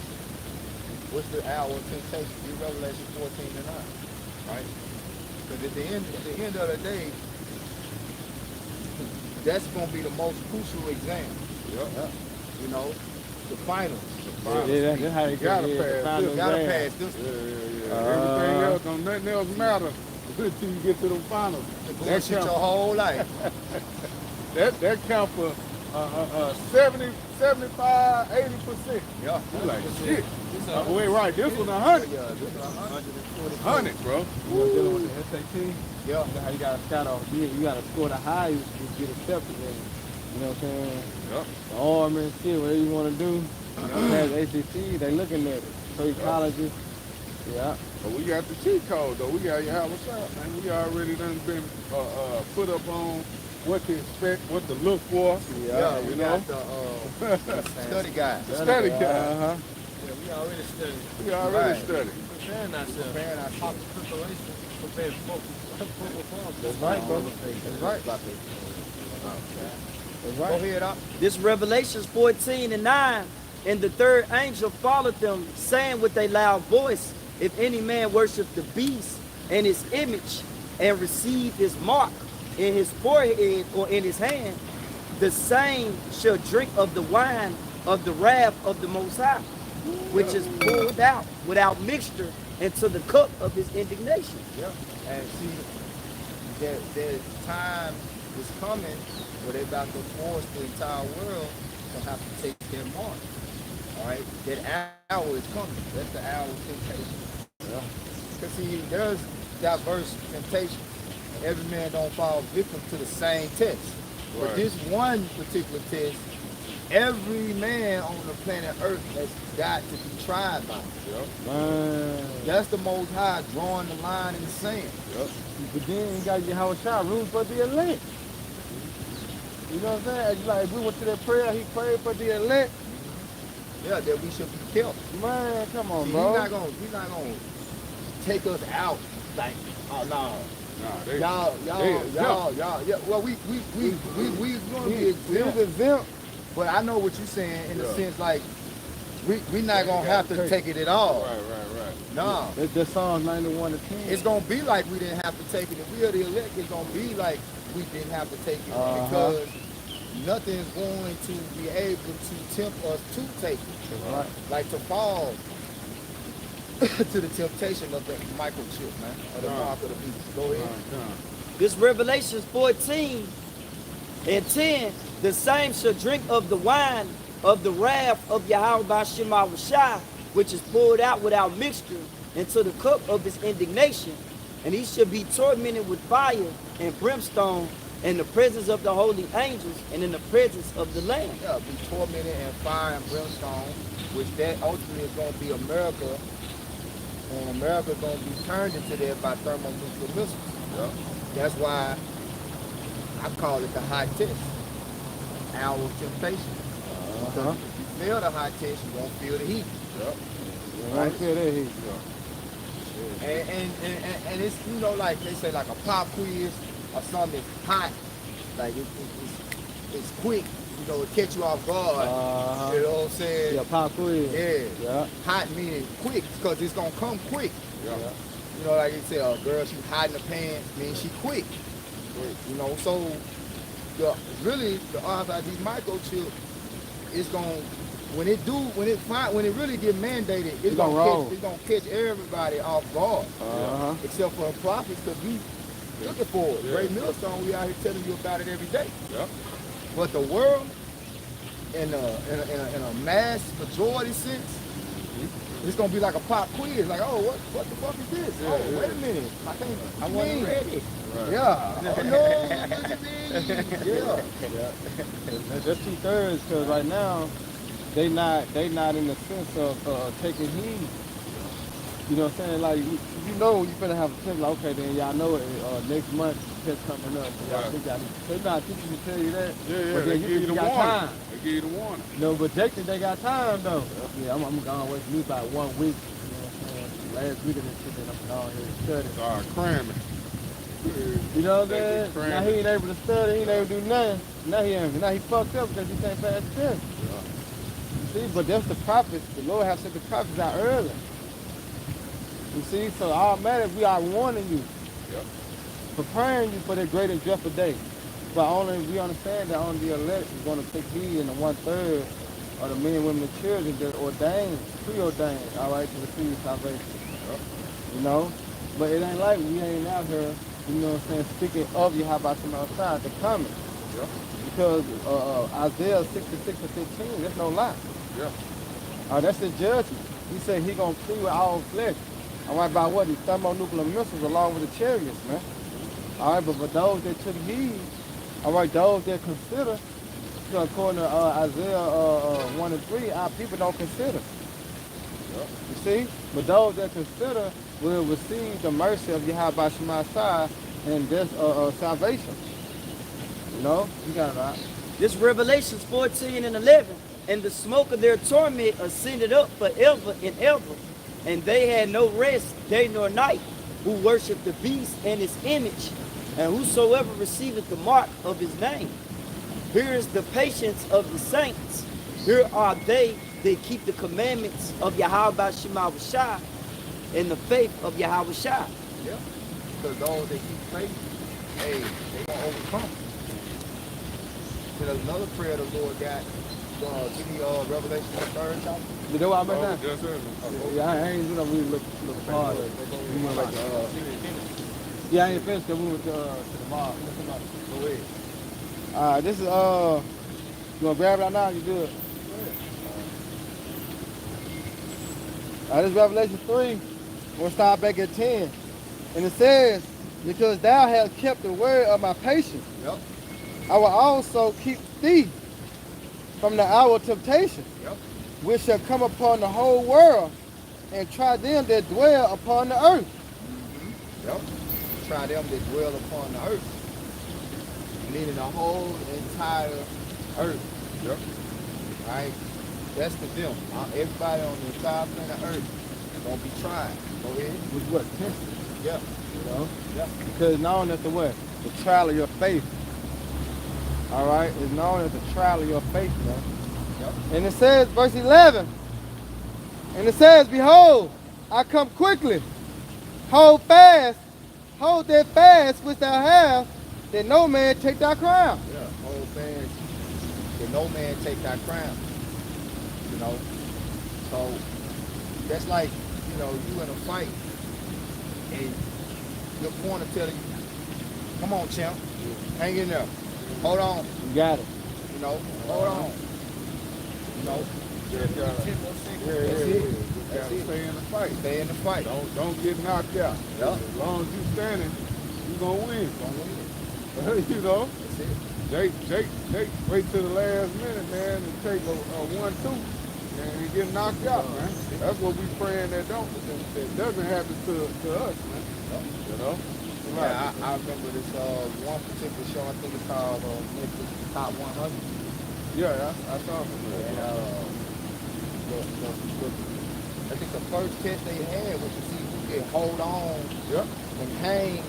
What's the hour of temptation? Read Revelation 14:9, right? Because at the end of the day, that's going to be the most crucial exam. Yep. You know, the finals. Yeah, that's how you gotta pass You this. gotta pass this. Everything else, don't nothing else matter until you get to the finals. Bullshit your whole life. That count for 70, 75, 80%. Yeah. You like shit. Wait, right, this was 100. Yeah, this is 140. 100, bro. You know, dealing with the SAT. Yeah. How you gotta start off. You gotta score the highest to get accepted in. You know what I'm saying? Yep. The army and shit, whatever you want to do. You know, pass ACT, they looking at it. Trade colleges. Yeah. But we got the cheat code, though. We got Yahawashi, man. We already done been put up on what to expect, what to look for. Yeah, you we know. got the study guide. The study guide. Uh-huh. Yeah, we already studied. We already Right. studied. Preparing ourselves. Preparing ourselves. Preparation. Preparing for That's right, bro. That's right. That's Go right. ahead up. This Revelations 14:9, and the third angel followed them, saying with a loud voice, "If any man worship the beast and his image, and receive his mark in his forehead or in his hand, the same shall drink of the wine of the wrath of the Most High, which is poured out without mixture into the cup of his indignation." Yeah. And see, that time is coming where they're about to force the entire world to have to take their mark. All right? That hour is coming. That's the hour of temptation. Yeah. Because see, there's diverse temptation. Every man don't fall victim to the same test. But Right. this one particular test, every man on the planet Earth has got to be tried by. Yep. Man. That's the Most High drawing the line in the sand. Yep. But then you got Yahawashi, room for the elect. You know what I'm saying? Like, if we went to that prayer, he prayed for the elect. Yeah, that we should be kept. Man, come on, See, bro. he's not gonna take us out. Like, oh no. Nah, they, Y'all, yeah. Well, we gonna be exempt, exempt. but I know what you're saying in the Yeah. sense like we not gonna have to take it at all. Right. No, That's Psalms 91:10. it's gonna be like we didn't have to take it. If we are the elect, it's gonna be like we didn't have to take it because nothing is going to be able to tempt us to take it. Right. Like to fall to the temptation of the microchip, man, or the mark of the beast. Go ahead. This Revelations 14 and 10, the same shall drink of the wine of the wrath of Yahawashi, which is poured out without mixture into the cup of his indignation, and he shall be tormented with fire and brimstone in the presence of the holy angels and in the presence of the Lamb. Yeah, be tormented and fire and brimstone, which that ultimately is going to be America, and America is going to be turned into that by thermonuclear missiles. Yeah. That's why I call it the high test, hour of temptation. Because if you feel the high test, you won't feel the heat. Right. Feel that heat. And it's, you know, like they say, like a pop quiz or something that's hot, like it's quick, you know, it catch you off guard. You know what I'm saying? Yeah, pop quiz. Yeah. Hot meaning quick, because it's gonna come quick. Yeah. You know, like they say, a girl, she hot in the pants, means she quick. You know, so really the RFID microchip is gonna, when it really get mandated, it's gonna catch everybody off guard. Except for the prophets, because we looking for it. Great Millstone, we out here telling you about it every day. Yeah. But the world, in a mass majority sense, it's gonna be like a pop quiz. Like, oh, what the fuck is this? Wait a minute, I wasn't ready. Right. Yeah. Oh no, what you mean? Yeah. That's 2/3, because right now they not in the sense of taking heed. You know what I'm saying? Like, you know you finna have a test, like, okay, then y'all know next month test coming up. So y'all think y'all need to. They're not teaching you to tell you that. Yeah, But they then give you the got warning. time. They give you the warning. No, but they think they got time though. Yeah, I'm gonna wait for me about 1 week. You know what I'm saying? Last week of this shit, then I'm going here to study. Start cramming. You know what I'm They saying? be cramming. Now he ain't able to study, he ain't able to do nothing. Now he fucked up because he can't pass the test. You see, but that's the prophets. The Lord has sent the prophets out early. You see, so automatically we are warning you, preparing you for that great and dreadful day. But only we understand that only the elect is going to take heed, in the 1/3 of the men, women, and children that ordained, preordained, all right, to receive salvation. You know, but it ain't like we ain't out here, you know what I'm saying, speaking of you, how about some outside, the coming. Because Isaiah 66:15, that's no lie. That's the judgment. He said he gonna plead with all flesh. All right, by what? These thermonuclear missiles along with the chariots, man. All right, but for those that took heed, all right, those that consider, so according to Isaiah 1:3, our people don't consider. You see? But those that consider will receive the mercy of Yahawashi Masai and this salvation. You know? You got it right. This Revelations 14 and 11, and the smoke of their torment ascended up forever and ever, and they had no rest day nor night, who worship the beast and his image, and whosoever receiveth the mark of his name. Here is the patience of the saints. Here are they that keep the commandments of Yahawashi and the faith of Yahawashi. Yeah. Because those that keep faith, hey, they gonna overcome. So there's another prayer the Lord got. Give me Revelation 3rd chapter. You know what I meant now? Yes, sir. Yeah, I ain't you know really look hard. We went like yeah, I ain't finished. We went to the mall. Go ahead. This is you wanna grab it right now? You do it. This is Revelation 3. We'll start back at 10. And it says, because thou hast kept the word of my patience, I will also keep thee from the hour of temptation, which shall come upon the whole world, and try them that dwell upon the earth. Try them that dwell upon the earth. Meaning the whole entire earth. Right? That's the them. Everybody on the entire planet Earth gonna be tried. Go ahead. With what? Tested. Yeah. You know? Yeah. Because known as the what? The trial of your faith. All right? It's known as the trial of your faith, man. Yep. And it says, verse 11, and it says, behold, I come quickly. Hold fast, hold that fast which thou hast, that no man take thy crown. Yeah. Hold fast. That no man take thy crown. You know? So that's like, you know, you in a fight and your corner telling you, come on, champ, hang in there. Hold on. You got it. You know, hold on. You know, Just gotta, 10 more seconds. yeah, That's yeah, it. yeah. Just That's gotta it. stay in the fight. Stay in the fight. Don't get knocked out. Yeah. As long as you standing, you gonna win. Don't win. You know, That's it. Jake, wait till the last minute, man, and take a 1-2, and he get knocked out, man. That's what we praying that doesn't happen to us, man. You know. Yeah, I remember this one particular show. I think it's called Memphis Top 100. Yeah, I saw it. And I think the first test they had was to see who could hold on Yep. and hang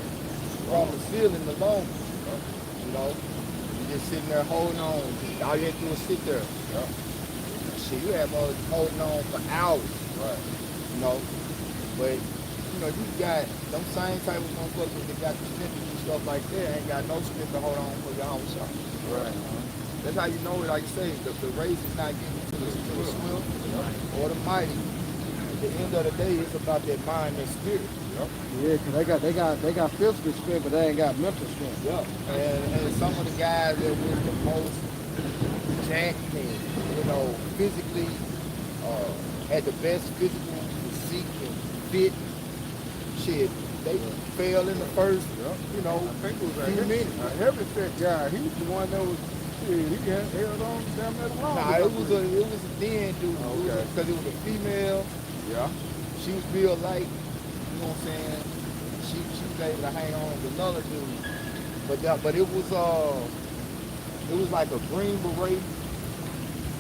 from the ceiling alone. You know, you just sitting there holding on. All you have to do is sit there. Yep. Shit, you have holding on for hours. Right. You know, but you know, you got them same type of motherfuckers that got the strength to do stuff like that ain't got no strength to hold on for Yahawashi. Right. That's how you know it, like you say, the race is not getting to the swift or the mighty. At the end of the day, it's about that mind and spirit. Yep. Yeah, because they got physical strength, but they ain't got mental strength. Yeah. And some of the guys that was the most jacked and, you know, physically had the best physical physique and fit, shit, they fell in the first, Yep. you know, I think it was few minutes. a heavy set guy. He was the one that was, shit, he held on damn near the long. Nah, it was a den dude. Okay. Because it was a female. Yeah. She was real light. You know what I'm saying? She was able to hang on with another dude. But it was like a Green Beret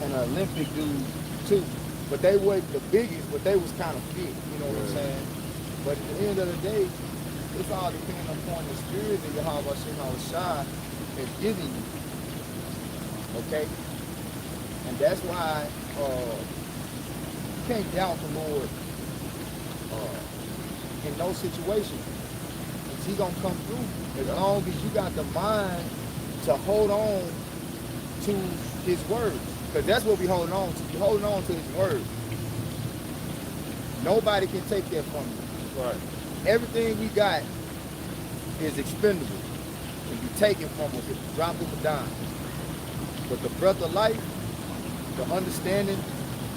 and an Olympic dude too. But they weren't the biggest, but they was kind of fit. You know what I'm saying? But at the end of the day, it's all depending upon the spirit that Yahawashi is giving you. Okay? And that's why you can't doubt the Lord in no situation. Because He's gonna come through as long as you got the mind to hold on to His word. Because that's what we holding on to. We holding on to His word. Nobody can take that from you. Right. Everything we got is expendable. Can be taken from us if you drop of a dime. But the breath of life, the understanding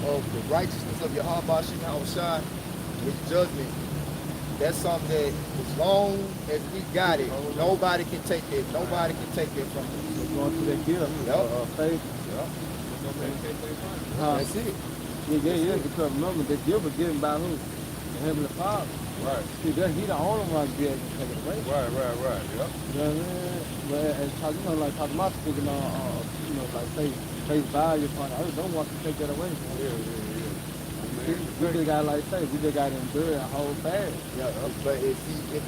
of the righteousness of Yahawashi Yahawashi, His judgment, that's something that as long as we got it, nobody can take it. Nobody can take it from us. They're going through that gift. Yep. Faith. Yep. That's it. Yeah, because remember, the gift was given by who? The Heavenly Father. Right. See, he the only one to be able to take it away. Right. Yep. You know what I mean? But as talking, like talking about speaking on, like face value upon earth, don't want to take that away. Yeah. We just got, like say, we just got to endure and hold fast. Yeah, but if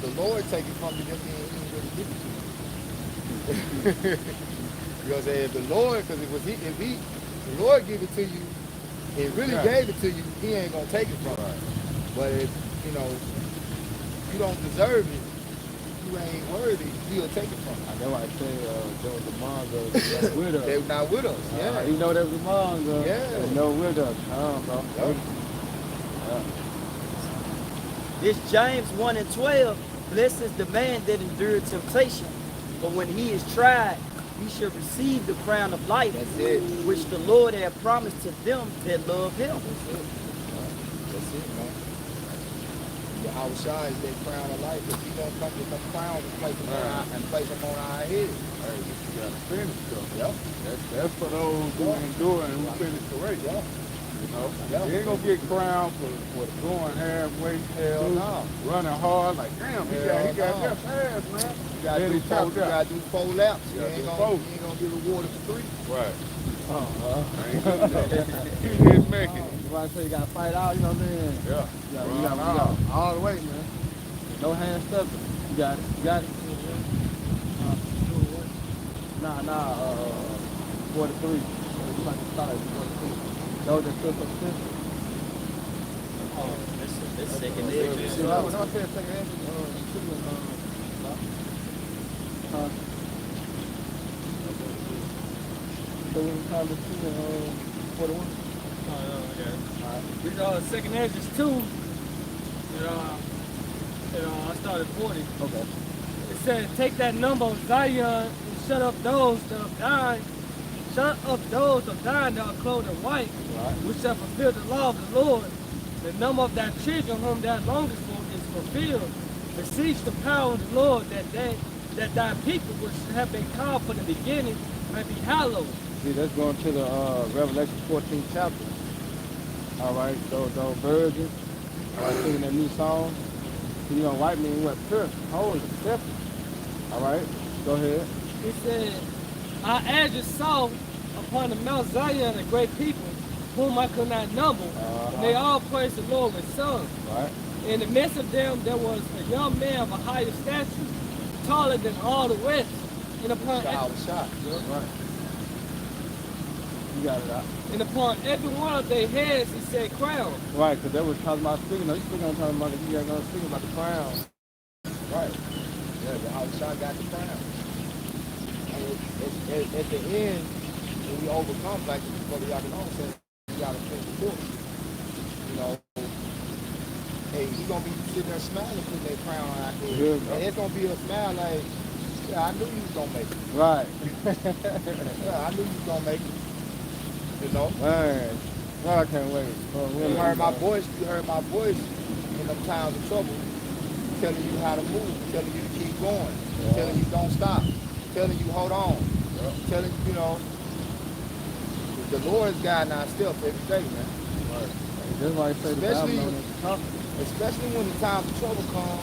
the Lord take it from you, then He ain't really give it to you. You know what I'm saying? If the Lord, because if the Lord give it to you, He really gave it to you, He ain't gonna take it from you. But if you don't deserve it, you ain't worthy, He'll take it from you. That's why I say there was a manga with us. They're not with us. Yeah. You know there was a manga. Yeah. They know with us. Bro. Yep. This James 1:12, blessed is the man that endured temptation, but when he is tried, he shall receive the crown of life, That's it. which the Lord hath promised to them that love him. That's it. That's it, man. Yahawashi is that crown of life, because He's gonna come with some crowns and place them on our heads. Hey, you got to finish though. Yep. That's for those who endure and who finish the race. Yep. You know, Yep. you ain't gonna get crowned for going halfway, Hell no. running hard. Like damn, he got no. that fast, man. You gotta Then do he chopped out. 4 laps. You Yeah, ain't do gonna, four. you ain't gonna get rewarded for 3. Right. Uh-huh. I ain't getting that. He didn't make it. why I say you gotta fight out, you know what I'm saying? Yeah. You got all the way, man. No hand stuffing. You got it. You got it. Nah, 43. It's like a start, 43. Those that still consistent. Oh, that's second See, edge. when I said second edge, so when you time to 41? These second edges too. I started 40. Okay. It said, take that number of Zion and shut up those that are dying. Shut up those of thine that are clothed in white, Right. which shall fulfill the law of the Lord. The number of thy children whom thou longest for is fulfilled. Beseech the power of the Lord that thy people which have been called from the beginning may be hallowed. See, let's go into the Revelation 14th chapter. All right, those virgins. All right, singing that new song. So you know, white men what pure, holy, accepted. All right, go ahead. He said, I as saw upon the Mount Zion a great people, whom I could not number, and they all praised the Lord with song. Right. In the midst of them there was a young man of a higher stature, taller than all the rest, and upon Right. You got it out. and upon every one of their heads he said crown. Right, because that was talking about speaking. No, you speaking on talking about you ain't gonna speak about the crown. Right. Yeah, Yahawashi got the crown. And at the end, when we overcome, like Brother Yahawashi said, we gotta finish the book. You know, hey, he gonna be sitting there smiling, putting that crown on our head. Good, And it's gonna be a smile like, yeah, I knew you was gonna make it. Right. Yeah, I knew you was gonna make it. You know? Man, no, I can't wait. You heard my voice in them times of trouble, telling you how to move, telling you to keep going, telling you don't stop, telling you hold on, telling you, you know, the Lord is guiding our steps every day, man. Right. That's why I say the Bible Especially when the times of trouble come,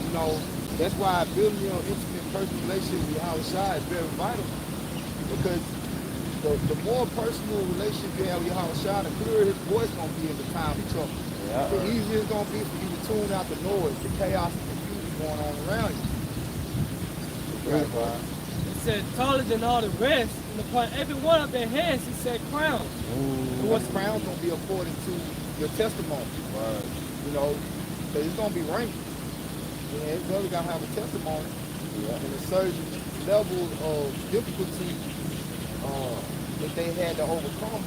you know, that's why building your intimate personal relationship with Yahawashi is very vital, because the more personal relationship you have with Yahawashi, the clearer his voice going to be in the time of trouble. Yeah. The easier it's going to be for you to tune out the noise, the chaos and confusion going on around you. Right, right. He said taller than all the rest, and upon every one of their heads he said crown. And what's crown's going to be according to your testimony. Right. You know, because it's going to be ranking. Yeah, it's really got to have a testimony. Yeah. And a certain level of difficulty that they had to overcome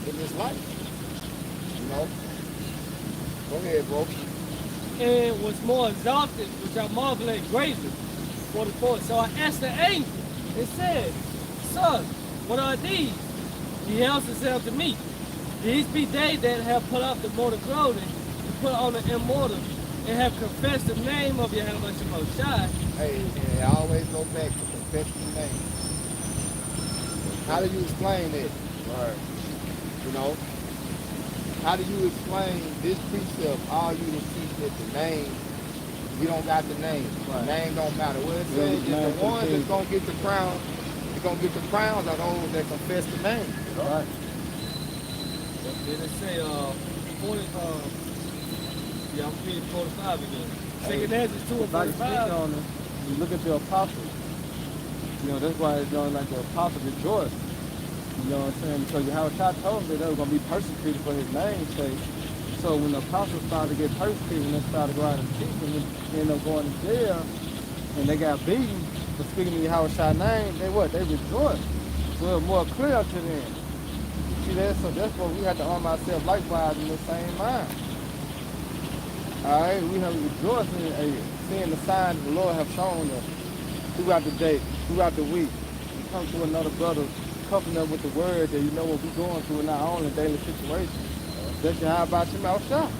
in this life. You know? Go ahead, bro. And was more exalted, which I marvel at greatly. 44. So I asked the angel and said, Son, what are these? He answered and said unto me, These be they that have put off the mortal clothing and put on the immortal, and have confessed the name of Yahawashi Most High. Hey, I always go back to confessing the name. How do you explain it? Right. You know? How do you explain this precept, all you to teach that the name, we don't got the name. Right. The name don't matter. What it says is the ones that's going to get the crown, they're going to get the crowns are those that confess the name. Right. Then it say 40, I'm reading 45 again. Second Ezra 2 and Like speaking 45. on it, you look at the apostles. You know, that's why it's going like the apostles rejoice. You know what I'm saying? Because Yahawashi told them that they were going to be persecuted for his name's sake. So when the apostles started to get persecuted and they started to go out and teach and they ended up going to jail and they got beaten for speaking in Yahawashi's name, they what? They rejoiced. So it was more clear to them. See that? So that's what we have to arm ourselves likewise in the same mind. Alright, we have to rejoice in seeing the signs the Lord have shown us throughout the day, throughout the week. We come to another brother, comforting us with the word that you know what we're going through in our own daily situations. That's how about your mouth shop.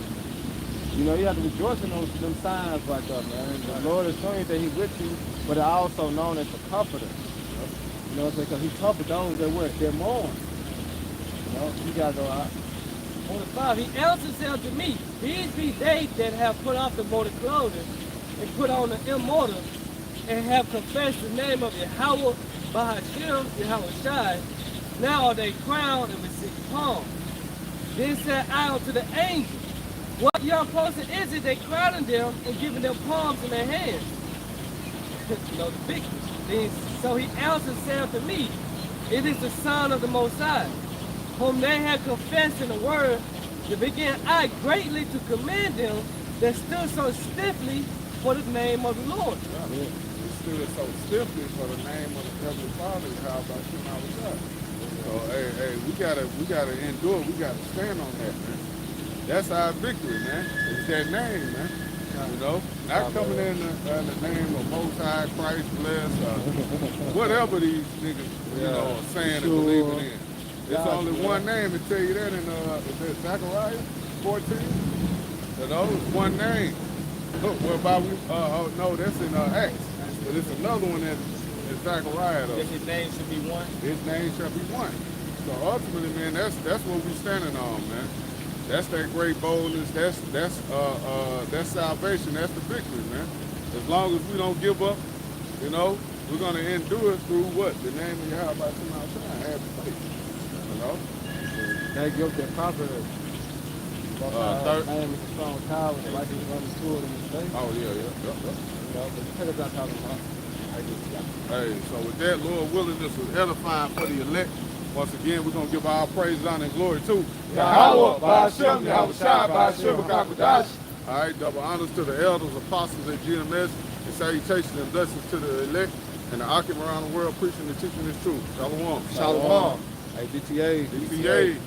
You know, you have to rejoice in them signs like that, man. The Lord is showing you that He's with you, but it's also known as the comforter. You know what I'm saying? Because He comforts those that what? That mourn. You know, you gotta go out. 45. He answered and said unto me, These be they that have put off the mortal clothing and put on the immortal, and have confessed the name of Yahweh Bahashim, Yahawashi. Now are they crowned and receive palms. Then said I unto the angel, what young person is it that crowding them and giving them palms in their hands? The victory. Then so he answered and said unto me, it is the Son of the Most High, whom they had confessed in the word, to begin I greatly to commend them that stood so stiffly for the name of the Lord. Yeah. We stood so stiffly for the name of the Heavenly Father. How about you and our God? So hey, we gotta endure. We gotta stand on that, man. That's our victory, man. It's that name, man. You know, not coming in the name of Most High, Christ, bless, whatever these niggas, are saying and believing in. There's only one name to tell you that in Zechariah 14. You know, it's one name. Whereby we, no, that's in Acts. But it's another one that's in Zechariah, though. His name should be one. His name shall be one. So ultimately, man, that's what we're standing on, man. That's that great boldness. That's salvation. That's the victory, man. As long as we don't give up, we're gonna endure it through what? The name of Yahawashi have faith. They give their proper name is a strong tower, like it's understood in the state. Oh yeah. But the pickup that's talking about. Hey, so with that, Lord willing, this was edifying for the elect. Once again, we're going to give our praise, honor, and glory to Yahweh, Ba'ashem, Yahawashi, Ba'ashem, Ba'akadosh. All right, double honors to the elders, apostles at GMS, and salutations and blessings to the elect and the occupant around the world preaching and teaching this truth. Shalom. Shalom. Hey, DTA.